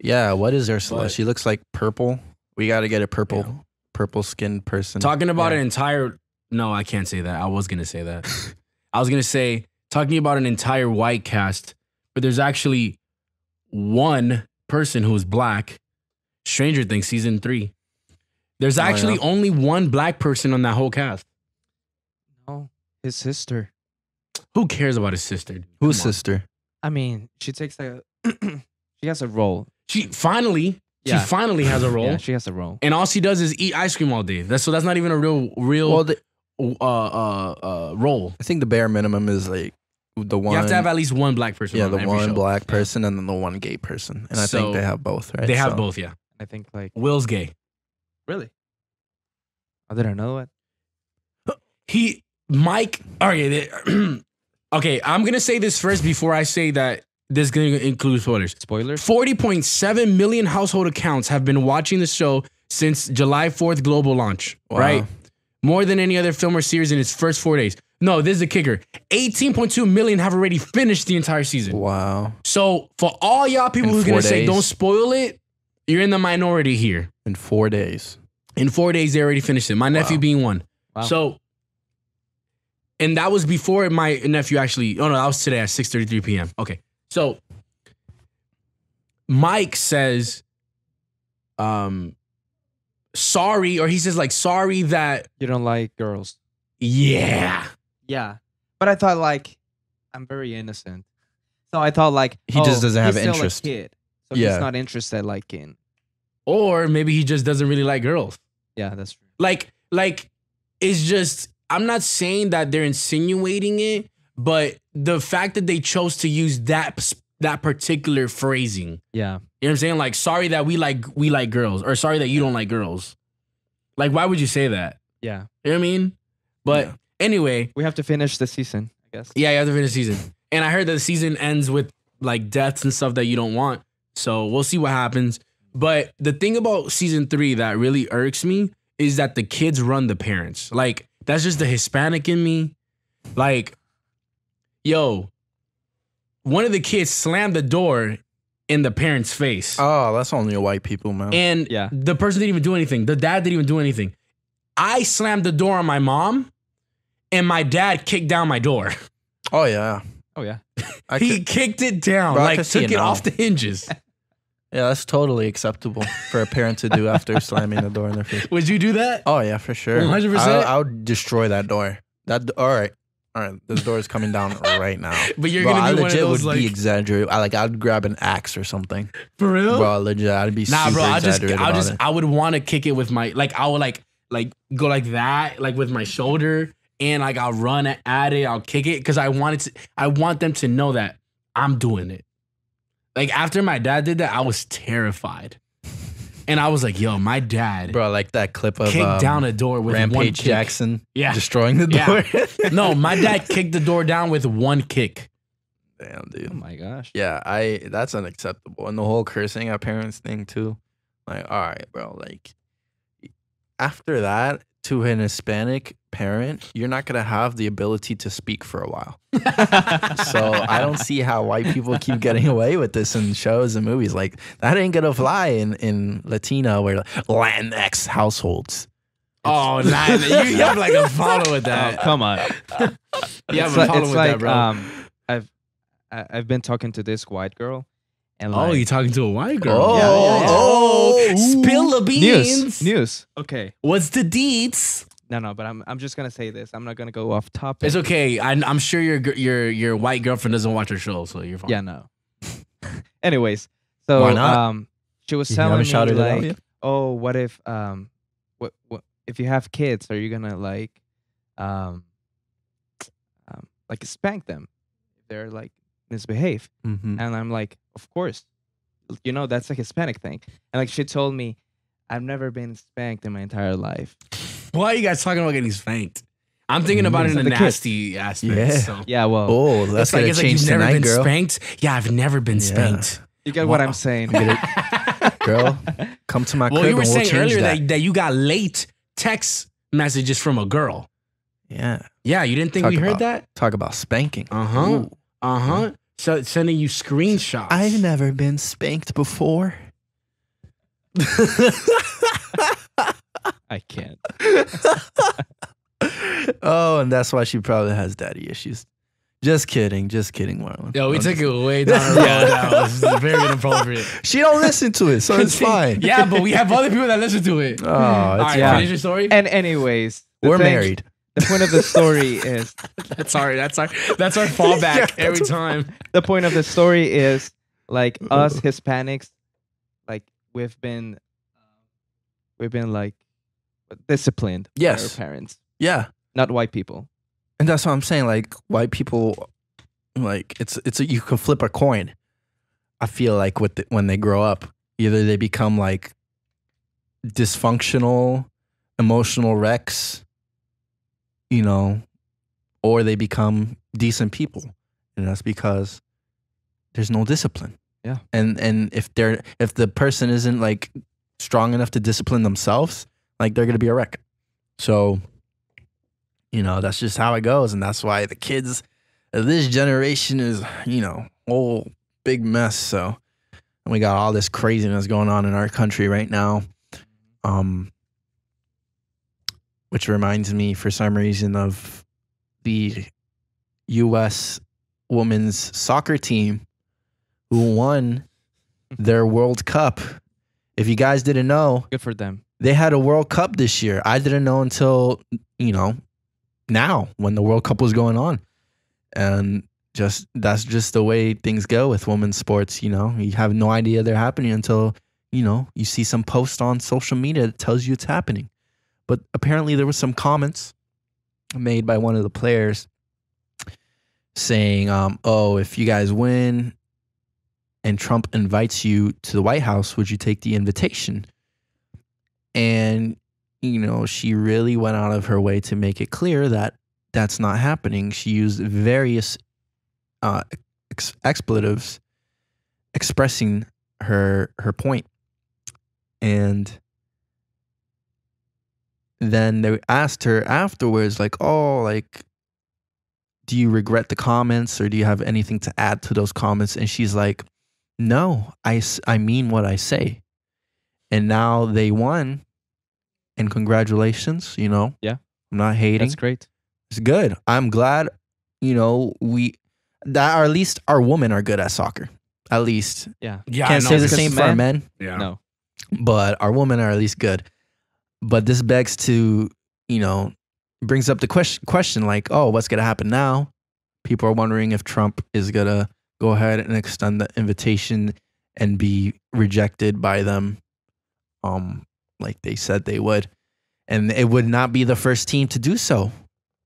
Yeah, what is Ursula? But- She looks like purple. We got to get a purple skinned person. Talking about Yeah. an entire no, I can't say that. I was gonna say that. I was gonna say talking about an entire white cast, but there's actually one person who's black. Stranger Things season 3. There's actually yeah. only one black person on that whole cast. No, his sister. Who cares about his sister? dude? Whose Come on. sister? I mean, she takes she has a role. She finally, Yeah. She finally has a role. Yeah, she has a role. And all she does is eat ice cream all day. That's not even a real Well, role. I think the bare minimum is like the one. You have to have at least one black person. yeah, on the every one show. black person and then the one gay person, and I So, think they have both, right? They have So- both, yeah. I think like Will's gay. really. Oh, did I know it? Mike. Okay, okay. I'm gonna say this first before I say that this is gonna include spoilers. Spoilers. 40.7 million household accounts have been watching the show since July 4th global launch. Wow. Right, more than any other film or series in its first 4 days. No, this is the kicker. 18.2 million have already finished the entire season. Wow. So for all y'all people In who's gonna 4 say days. don't spoil it, you're in the minority here. In 4 days. In 4 days, they already finished it. My nephew Wow. being one. Wow. So, and that was before my nephew actually. Oh no, that was today at 6:33 p.m. Okay, so Mike says, sorry, or he says like sorry that You don't like girls. yeah. Yeah, but I thought like I'm very innocent, so I thought like He just doesn't have he's still interest. A kid, so Yeah. he's not interested like in. Or maybe he just doesn't really like girls. Yeah, that's true. Like it's just. I'm not saying that they're insinuating it, but the fact that they chose to use that particular phrasing. Yeah, You know what I'm saying? Like, sorry that we like girls, or sorry that you don't like girls. Like, why would you say that? yeah. You know what I mean? But Yeah. anyway, We have to finish the season, I guess. yeah, you have to finish the season. And I heard that the season ends with like deaths and stuff that you don't want. So we'll see what happens. But the thing about season 3 that really irks me is that the kids run the parents. Like, that's just the Hispanic in me. Like, yo, one of the kids slammed the door in the parent's face. Oh, that's only a white people, man. And Yeah. the person didn't even do anything. The dad didn't even do anything. I slammed the door on my mom, and my dad kicked down my door. Oh yeah. Oh yeah. I He could- kicked it down, Bro, I like could see took it it now. off the hinges. yeah, that's totally acceptable for a parent to do after slamming the door in their face. Would you do that? Oh yeah, for sure. 100%? I would destroy that door. All right. This door is coming down right now. But you're Bro, gonna I be one of legit those would be like exaggerated. I'd grab an axe or something. for real. Bro, legit, I'd be Nah, super bro. exaggerated about it. I would want to kick it with my like. I would like go like that, like with my shoulder, and like I'll run at it. I'll kick it because I want them to know that I'm doing it. Like after my dad did that, I was terrified, and I was like, "Yo, my dad Bro, like that clip of kicked down a door with one Rampage kick." Jackson Yeah. destroying the Yeah. door. No, my dad kicked the door down with one kick. Damn, dude. Oh my gosh. Yeah, that's unacceptable. And the whole cursing at parents thing too. Like, all right, bro, like after that, to an Hispanic parent, you're not gonna have the ability to speak for a while. So I don't see how white people keep getting away with this in shows and movies. Like that ain't gonna fly in Latina or Latinx households. Oh, nah, you have like a follow with Oh, that. come on. You have It's a like, follow it's with like that, bro. I've been talking to this white girl, and Oh, like, you talking to a white girl? Oh, yeah. Oh, spill the beans. news. Okay. What's the deets? No, but I'm just gonna say this. I'm not gonna go off topic. It's okay. I'm sure your white girlfriend doesn't watch her show, so you're fine. Yeah, no. Anyways, so Why not? she was You telling haven't me shouted it out like, yet? oh, what if what if you have kids, are you gonna like spank them if they're like misbehave? Mhm. And I'm like, of course, you know that's a Hispanic thing. And like she told me, I've never been spanked in my entire life. Why are you guys talking about getting spanked? I'm thinking about it in a The kids. nasty aspect. Yeah. So. Yeah, well, Oh, that's gonna it's like change you've never tonight, been girl. spanked. Yeah, I've never been Yeah. spanked. you get what wow. I'm saying. Girl, come to my Well, crib you were and we'll saying change earlier that. that you got late text messages from a girl. Yeah. Yeah, you didn't think we heard that? Talk about spanking. Uh-huh. Ooh. Uh-huh. So sending you screenshots. I've never been spanked before. I can't. Oh, and that's why she probably has daddy issues. Just kidding, Marlon. Yo, we I'm took just- it way down the road. That was very inappropriate. She don't listen to it, so it's fine. Yeah, but we have other people that listen to it. Oh, All it's right, yeah. finish your story. And anyways, the We're thing- married. The point of the story is That's our fallback every time. the point of the story is like us Hispanics, like we've been like disciplined by our Yes. parents, Yeah. not white people. And that's what I'm saying. Like white people, like you can flip a coin. I feel like when they grow up, either they become like dysfunctional, emotional wrecks, you know, or they become decent people, and that's because there's no discipline. Yeah. And if the person isn't like strong enough to discipline themselves, like they're gonna be a wreck. So, that's just how it goes, and that's why the kids of this generation is, whole big mess. So, and we got all this craziness going on in our country right now. Which reminds me, for some reason, of the U.S. women's soccer team who won their World Cup. If you guys didn't know, Good for them. they had a World Cup this year. I didn't know until, now when the World Cup was going on. And that's just the way things go with women's sports. You have no idea they're happening until, you see some post on social media that tells you it's happening. But apparently there was some comments made by one of the players saying, if you guys win and Trump invites you to the White House, would you take the invitation? And, she really went out of her way to make it clear that that's not happening. She used various expletives expressing her point. And then they asked her afterwards, like, do you regret the comments, or do you have anything to add to those comments? And she's like, no, I mean what I say. And now they won, and congratulations, Yeah. I'm not hating. That's great. It's good. I'm glad, that or at least our women are good at soccer. At least. Yeah. Yeah, Can't I say know, the because same for our men, Yeah. No. but our women are at least good. But this begs to, brings up the question like, what's going to happen now? People are wondering if Trump is going to go ahead and extend the invitation and be rejected by them, like they said they would. And it would not be the first team to do so.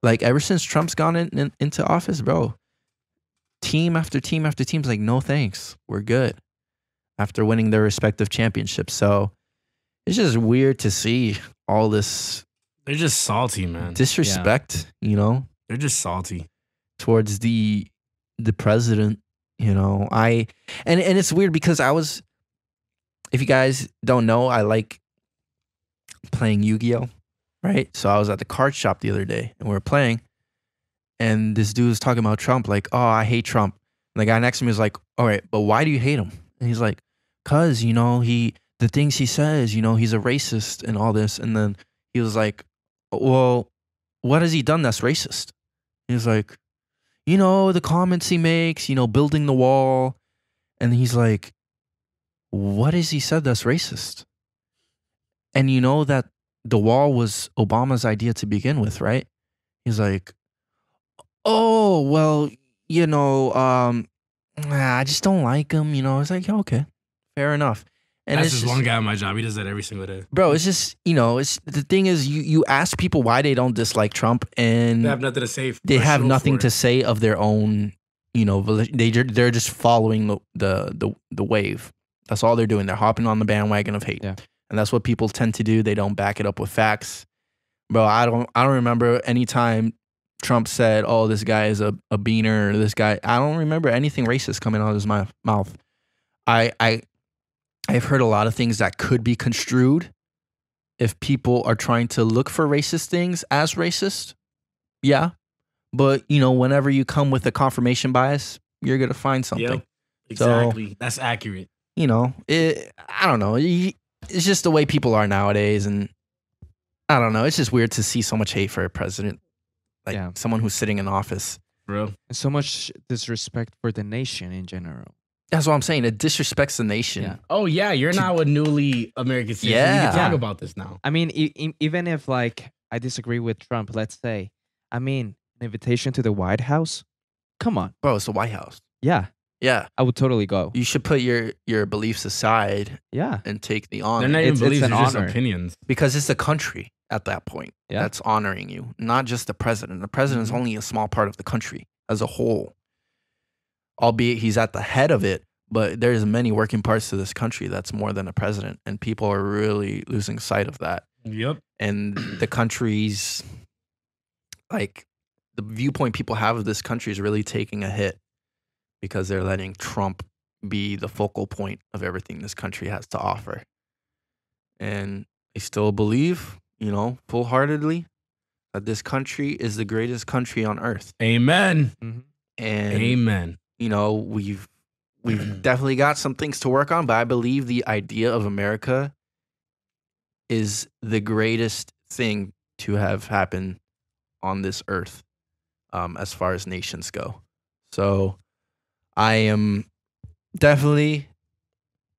Like, ever since Trump's gone into office, bro, team after team after team's like, no thanks, we're good, after winning their respective championships. So it's just weird to see all this They're just salty, man. disrespect, They're just salty. towards the president. And it's weird because if you guys don't know, I like playing Yu-Gi-Oh, right? So I was at the card shop the other day and we were playing, and this dude was talking about Trump, like, I hate Trump. And the guy next to me was like, all right, but why do you hate him? And he's like, cause, the things he says, he's a racist and all this. And then he was like, well, what has he done that's racist? He was like, the comments he makes, building the wall. And he's like, what has he said that's racist? And that the wall was Obama's idea to begin with, right? He's like, oh, well, I just don't like him. It's like, okay, fair enough. And That's it's just just one guy on my job. He does that every single day. bro, it's just, it's the thing is, you ask people why they don't dislike Trump, and They have nothing to say. they have show nothing for to it. say of their own, they're just following the wave. That's all they're doing. They're hopping on the bandwagon of hate. Yeah. And that's what people tend to do. They don't back it up with facts. Bro, I don't remember any time Trump said, this guy is a beaner, or this guy. I don't remember anything racist coming out of his mouth. I've heard a lot of things that could be construed if people are trying to look for racist things as racist. Yeah. But, whenever you come with a confirmation bias, you're going to find something. Yep, exactly. That's accurate. I don't know. It's just the way people are nowadays. And I don't know. It's just weird to see so much hate for a president, like someone who's sitting in office. Bro. And so much disrespect for the nation in general. That's what I'm saying. It disrespects the nation. Yeah. Oh, yeah. You're now a newly American citizen. You Yeah. can talk about this now. I mean, even if like I disagree with Trump, let's say, an invitation to the White House. Come on. Bro, it's the White House. Yeah. Yeah. I would totally go. You should put your beliefs aside Yeah. and take the They're honor. not even It's beliefs, an they're just honor. opinions. Because it's the country at that point Yeah. that's honoring you, not just the president. The president is only a small part of the country as a whole. Albeit he's at the head of it, but there's many working parts to this country that's more than a president, and people are really losing sight of that. Yep. And the country's, like, the viewpoint people have of this country is really taking a hit because they're letting Trump be the focal point of everything this country has to offer. And I still believe, full-heartedly that this country is the greatest country on earth. Amen. Mhm. And Amen. we've definitely got some things to work on, but I believe the idea of America is the greatest thing to have happened on this earth, as far as nations go. So I am definitely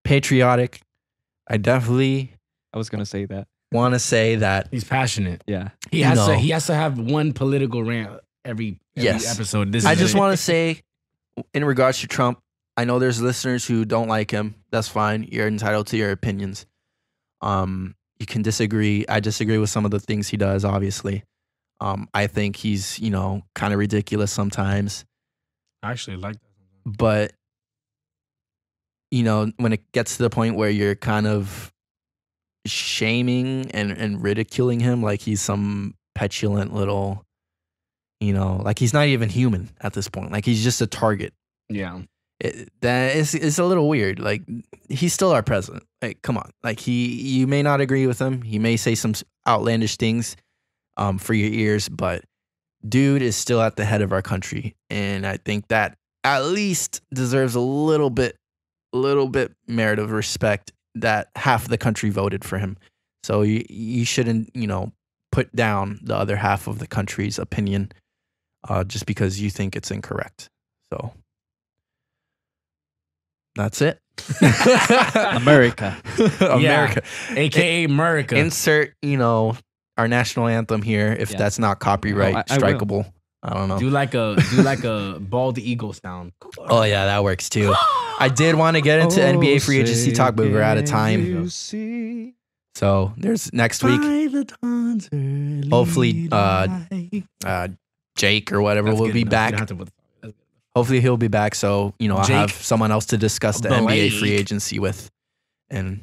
patriotic. I definitely I was gonna say that. want to say that He's passionate. Yeah. He has to have one political rant every Yes. episode. I just want to say, in regards to Trump, I know there's listeners who don't like him. That's fine. You're entitled to your opinions. You can disagree. I disagree with some of the things he does, obviously. I think he's, kind of ridiculous sometimes. I actually like that. But, when it gets to the point where you're kind of shaming and ridiculing him like he's some petulant little, like he's not even human at this point. Like he's just a target. Yeah. It's a little weird. Like he's still our president. Like, come on. Like you may not agree with him. He may say some outlandish things for your ears, but dude is still at the head of our country, and I think that at least deserves a little bit merit of respect that half the country voted for him. So you shouldn't put down the other half of the country's opinion just because you think it's incorrect. So. That's it. America. America. AKA America. Insert, our national anthem here if Yeah. that's not copyright I will. strikeable. I don't know. do like a bald eagle sound. Oh yeah, that works too. I did want to get into NBA free agency talk, but we're out of time. So there's next week. Hopefully, Jake or whatever will be back. Hopefully he'll be back, so I'll Jake have someone else to discuss the NBA Blake. free agency with, and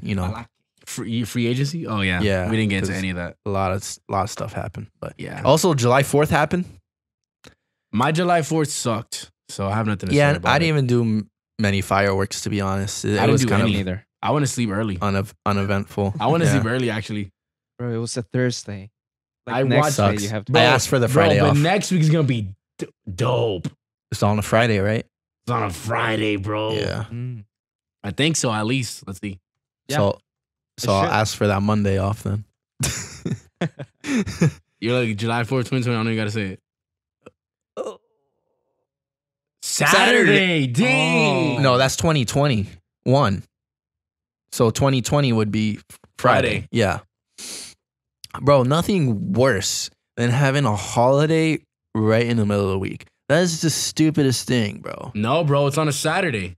free agency. Oh yeah, Yeah, We didn't get into 'cause any of that. a lot of stuff happened. But Yeah. also July 4th happened. My July 4th sucked, so I have nothing to say Yeah, about I it. didn't even do many fireworks, to be honest. It didn't was do kind any of Neither. I want to sleep early. uneventful. I want to Yeah. sleep early actually. Bro, it was a Thursday. I next watched- day Sucks. you have to I asked for the Friday bro, off. but next week is gonna be dope. It's on a Friday, right? It's on a Friday, bro. Yeah. Mm. I think so. At least let's see. Yeah. So I'll should. ask for that Monday off then. You're like July 4th, 2020. I don't even gotta say it. Saturday. Dang. No, that's 2021. So 2020 would be Friday. Friday. Yeah. Bro, nothing worse than having a holiday right in the middle of the week. That is the stupidest thing, bro. No, bro. It's on a Saturday.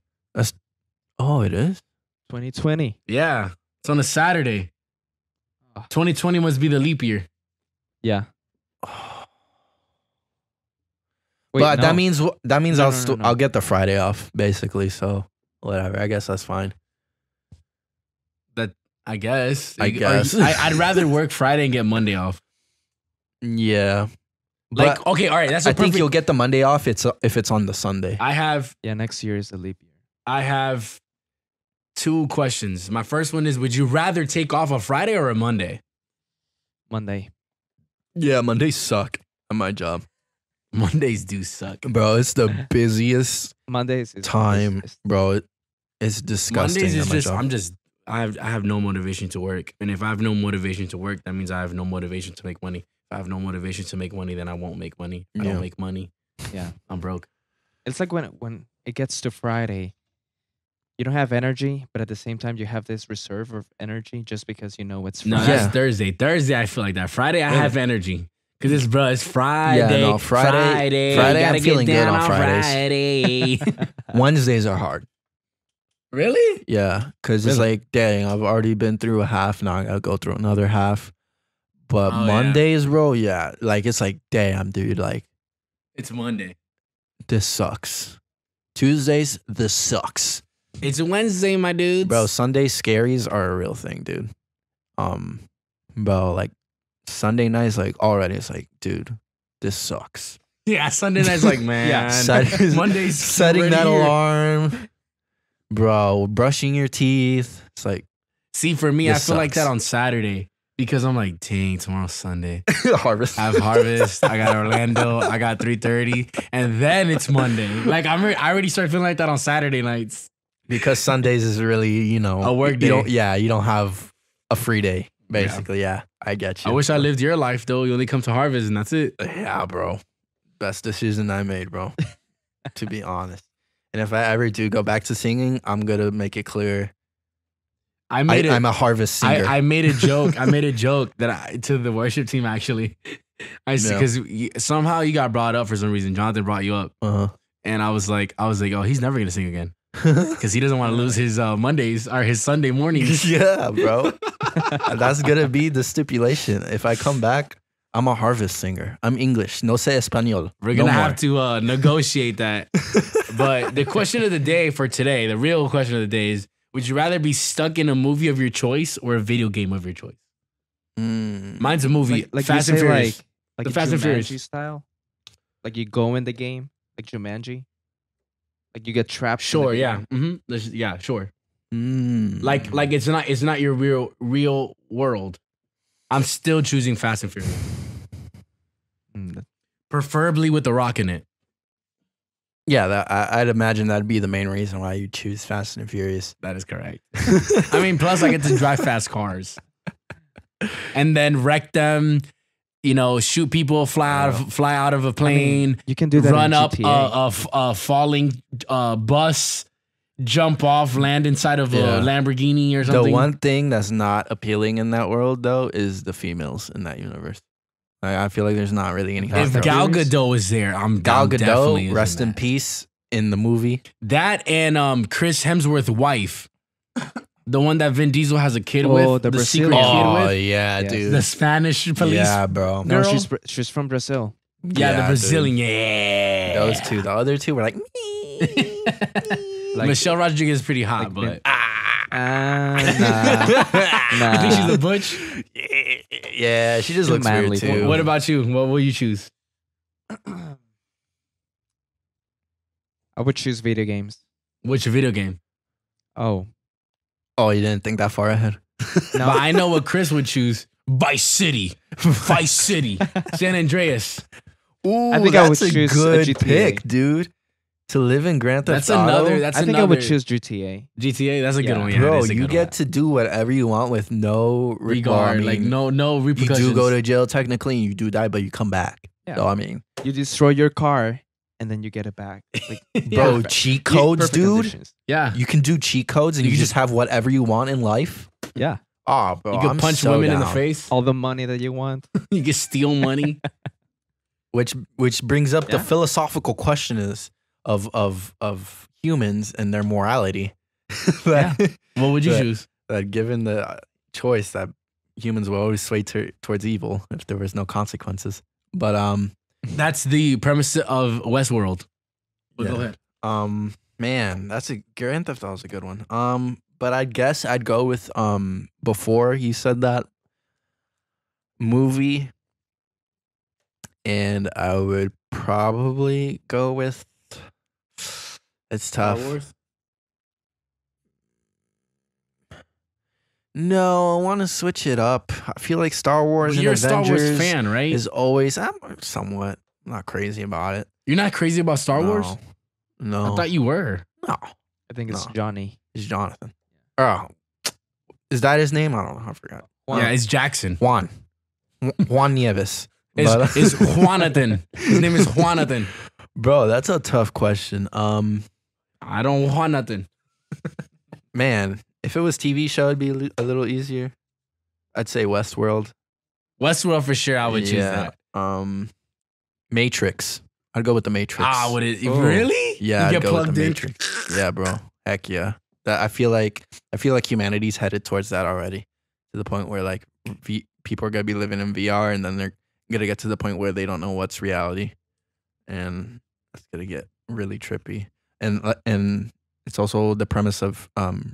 Oh, it is? 2020. Yeah, it's on a Saturday. Ah. 2020 must be the leap year. Yeah. Wait, But no. that means No, I'll no. get the Friday off, basically. So whatever. I guess that's fine. That I guess. I guess. I'd rather work Friday and get Monday off. Yeah. Like, But okay, all right. That's a I think perfect. you'll get the Monday off if it's on the Sunday. I have next year is the leap year. two questions. My first one is: would you rather take off a Friday or a Monday? Monday. Yeah, Mondays suck at my job. Mondays do suck. Bro, it's the busiest Mondays is time, bro. It's disgusting. Mondays is at my just. job. I have no motivation to work, and if I have no motivation to work, that means I have no motivation to make money. If I have no motivation to make money, then I won't make money. I Yeah. don't make money. Yeah. I'm broke. It's like when it gets to Friday, you don't have energy, but at the same time you have this reserve of energy just because you know it's No, Friday. Yeah. that's Thursday. Thursday, I feel like that. Friday, I Really? have energy Cause it's Friday. no, Friday, Gotta I'm get feeling good down on Fridays. Friday. Wednesdays are hard. Really? Yeah, because it's Really? like, dang, I've already been through a half. Now I gotta go through another half. But Oh, yeah. Mondays, bro, yeah, like it's like, damn, dude, like It's Monday. this sucks. Tuesdays, this sucks, It's Wednesday, my dudes. bro. Sunday scaries are a real thing, dude. Bro, like Sunday nights, like already, it's like, dude, this sucks. Yeah, Sunday night's like, man. Monday's setting already that here. alarm, bro. Brushing your teeth. It's like See, for me, This I feel like sucks. that on Saturday because I'm like, dang, tomorrow's Sunday. harvest. I have Harvest. I got Orlando. I got 3:30, and then it's Monday. Like I already start feeling like that on Saturday nights. Because Sundays is really, A work day. You don't have a free day, basically. Yeah, I get you. I wish I lived your life though. You only come to Harvest, and that's it. Yeah, bro. Best decision I made, bro. To be honest. And if I ever do go back to singing, I'm gonna make it clear. I'm a harvest singer. I made a joke. I made a joke to the worship team actually. Because somehow you got brought up for some reason. Jonathan brought you up, and I was like, oh, he's never gonna sing again because he doesn't want to lose his Mondays or his Sunday mornings. Yeah, bro. That's gonna be the stipulation. If I come back, I'm a harvest singer. I'm English. No sé español. We're gonna have to negotiate that. But the question of the day for today, the real question of the day is: would you rather be stuck in a movie of your choice or a video game of your choice? Mine's a movie. Like Fast you and say, Furious. like The a Fast and Furious. Jumanji style. Like you go in the game, like Jumanji. Like you get trapped. Sure. in the Yeah. game. Mm-hmm. Yeah. Sure. Mm. Like it's not your real world. I'm still choosing Fast and Furious, Mm, preferably with The Rock in it. Yeah, I'd imagine that'd be the main reason why you choose Fast and Furious. That is correct. I mean, plus I get to drive fast cars, and then wreck them. You know, shoot people, fly out of a plane. You can do that. Run in up GTA. a falling bus, jump off, land inside of a Lamborghini or something. The one thing that's not appealing in that world, though, is the females in that universe. I feel like there's not really any. hot If girls. Gal Gadot is there, Gal I'm definitely Gadot, rest in that. peace, in the movie. That and Chris Hemsworth's wife, the one that Vin Diesel has a kid with, the secret Brazilian. kid Oh with, yeah, Yes. dude. the Spanish police. Yeah, bro. No, girl? she's from Brazil. Yeah, the dude. Brazilian. Yeah, Those two. The other two were like, Like- Michelle Rodriguez is pretty hot, like but Nah. you think she's a butch? yeah, she just Too looks manly weird for too. What about you? What will you choose? I would choose video games. Which video game? Oh, Oh, you didn't think that far ahead. But I know what Chris would choose. Vice City. Vice City. San Andreas. Ooh, I think I would that's a choose a good GTA. pick, dude. To live in Grand Theft That's Auto. another. That's I think another. I would choose GTA. GTA. That's a good Yeah. one. Yeah, Bro, that is a you good get one. to do whatever you want with no regard. I mean, Like no you repercussions. do go to jail technically, and you do die, but you come back. Yeah. So I mean, You destroy your car and then you get it back. Like, bro, Yeah. cheat codes, perfect dude. conditions. Yeah. You can do cheat codes, and You you, can just have whatever you want in life. Yeah. Oh, bro, You can I'm punch so women in the down. face. All the money that you want. You can steal money. Which brings up the Yeah. philosophical question is of humans and their morality. Yeah. What would you But- choose? That given the choice that humans will always sway towards evil if there was no consequences. But That's the premise of Westworld. But Yeah. Go ahead. man, that's a Grand Theft Auto is a good one. But I guess I'd go with before you said that movie, and I would probably go with. It's tough. Star Wars? No, I want to switch it up. I feel like Star Wars and You're a Star Avengers Wars fan, right? is always. I'm somewhat not crazy about it. You're not crazy about Star Wars? No, I thought you were. no. I think it's No. Johnny. It's Jonathan. Oh, is that his name? I don't know. I forgot. Yeah, it's Jackson. Juan Nieves. It's, it's Juanathan. His name is Juanathan. Bro, that's a tough question. I don't want nothing. Man, if it was TV show, it'd be a little easier. I'd say Westworld. Westworld for sure. I would choose that. Matrix. I'd go with the Matrix. Ah, would it Oh. really? Yeah, you I'd get go with plugged the in. Matrix. Yeah, bro. Heck yeah. That I feel like humanity's headed towards that already, to the point where like people are gonna be living in VR, and then they're gonna get to the point where they don't know what's reality, and that's gonna get really trippy. And it's also the premise of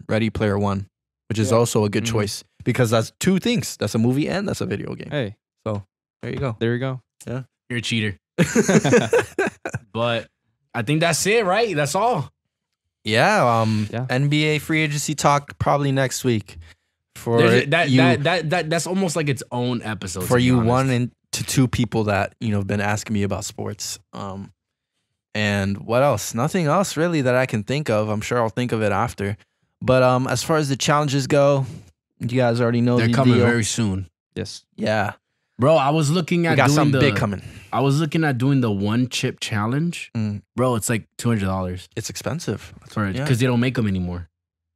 Ready Player One, which is Yeah. also a good Mhm. choice because that's two things. That's a movie and that's a video game. Hey, So there you go. there you go. You're a cheater. But I think that's it, right? That's all. Yeah, Yeah. NBA free agency talk probably next week for That's almost like its own episode. for to be you honest. one and to two people that have been asking me about sports. And what else? Nothing else really that I can think of. I'm sure I'll think of it after. But as far as the challenges go, you guys already know They're the coming deal. very soon. Yes. Yeah, Bro, I was looking we at got doing something the big coming. I was looking at doing the one chip challenge. Mm, Bro, it's like $200 it's expensive. for it Yeah. because they don't make them anymore.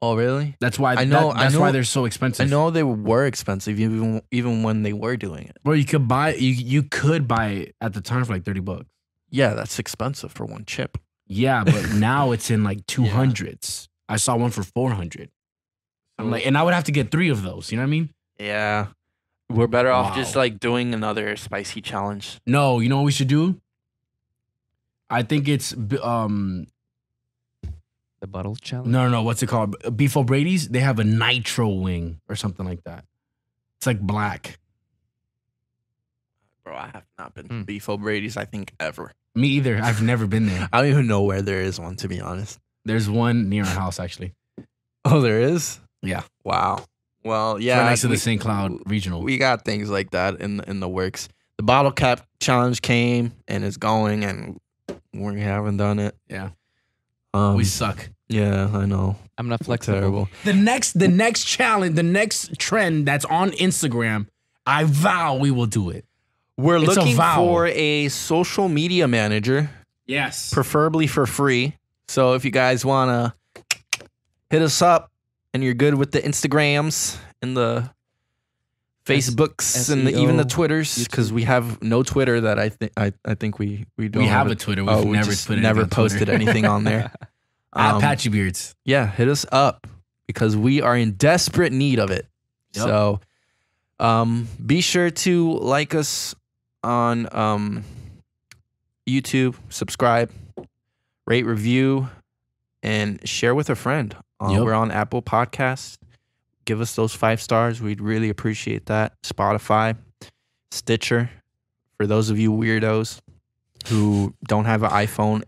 Oh, really? That's why I know- that's I why know- they're so expensive. I know they were expensive even when they were doing it. Bro, you could buy it at the time for like $30. Yeah, that's expensive for one chip. Yeah, but now it's in like 200s. I saw one for 400. I'm like, and I would have to get 3 of those. You know what I mean? Yeah. We're better off just Wow. like doing another spicy challenge. No, you know what we should do? I think it's The bottle challenge. no, what's it called? Beef O'Brady's. They have a nitro wing or something like that. It's like black. Bro, I have not been to Hmm. Beef O'Brady's, I think, ever. Me either. I've never been there. I don't even know where there is one, to be honest. There's one near our house actually. Oh, there is? Yeah. Wow. Well, It's yeah. right next to the we- St. Cloud Regional. We got things like that in the works. The bottle cap challenge came and is going, and we haven't done it. Yeah. Um, We suck. yeah, I know. I'm not We're flexible. terrible. The next challenge, the next trend that's on Instagram, I vow we will do it. We're It's a looking vow. for a social media manager, Yes. preferably for free. So if you guys want to hit us up and you're good with the Instagrams and the Facebooks and even the SEO, Twitters, because we have no Twitter that I think we don't We have a Twitter. We've we never just put never anything on posted Twitter. anything on there. At Patchy Beards. Yeah, hit us up because we are in desperate need of it. Yep. So be sure to like us on YouTube, subscribe, rate, review, and share with a friend. Yep. We're on Apple Podcasts. Give us those 5 stars. We'd really appreciate that. Spotify, Stitcher, for those of you weirdos who don't have an iPhone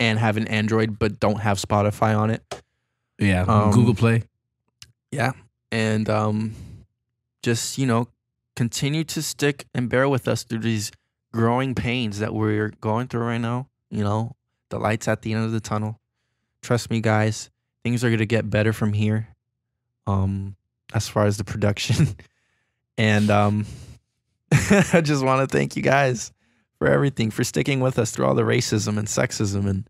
and have an Android but don't have Spotify on it. Yeah. Um, Google Play. Yeah. And just, continue to stick and bear with us through these growing pains that we're going through right now. The light's at the end of the tunnel. Trust me, guys, things are going to get better from here. As far as the production. And I just want to thank you guys for everything, for sticking with us through all the racism and sexism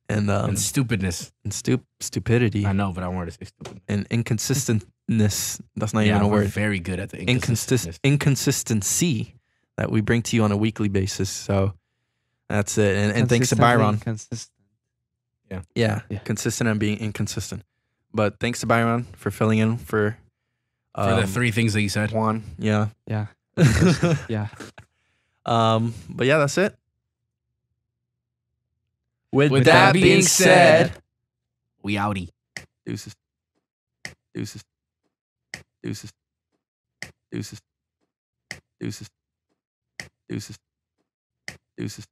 And stupidness. and stupidity I know, but I wanted to say stupid. and inconsistentness. That's not Yeah, even a we're word. very good at the Inconsistency that we bring to you on a weekly basis. So that's it. And thanks to Consistently Byron. Consistent. Yeah, Yeah. consistent and being inconsistent. But thanks to Byron for filling in for For the 3 things that you said. Juan. Yeah. Yeah. Yeah. But yeah, that's it. With, With that being said, we outie. deuces, deuces, deuces, deuces, deuces, deuces, deuces.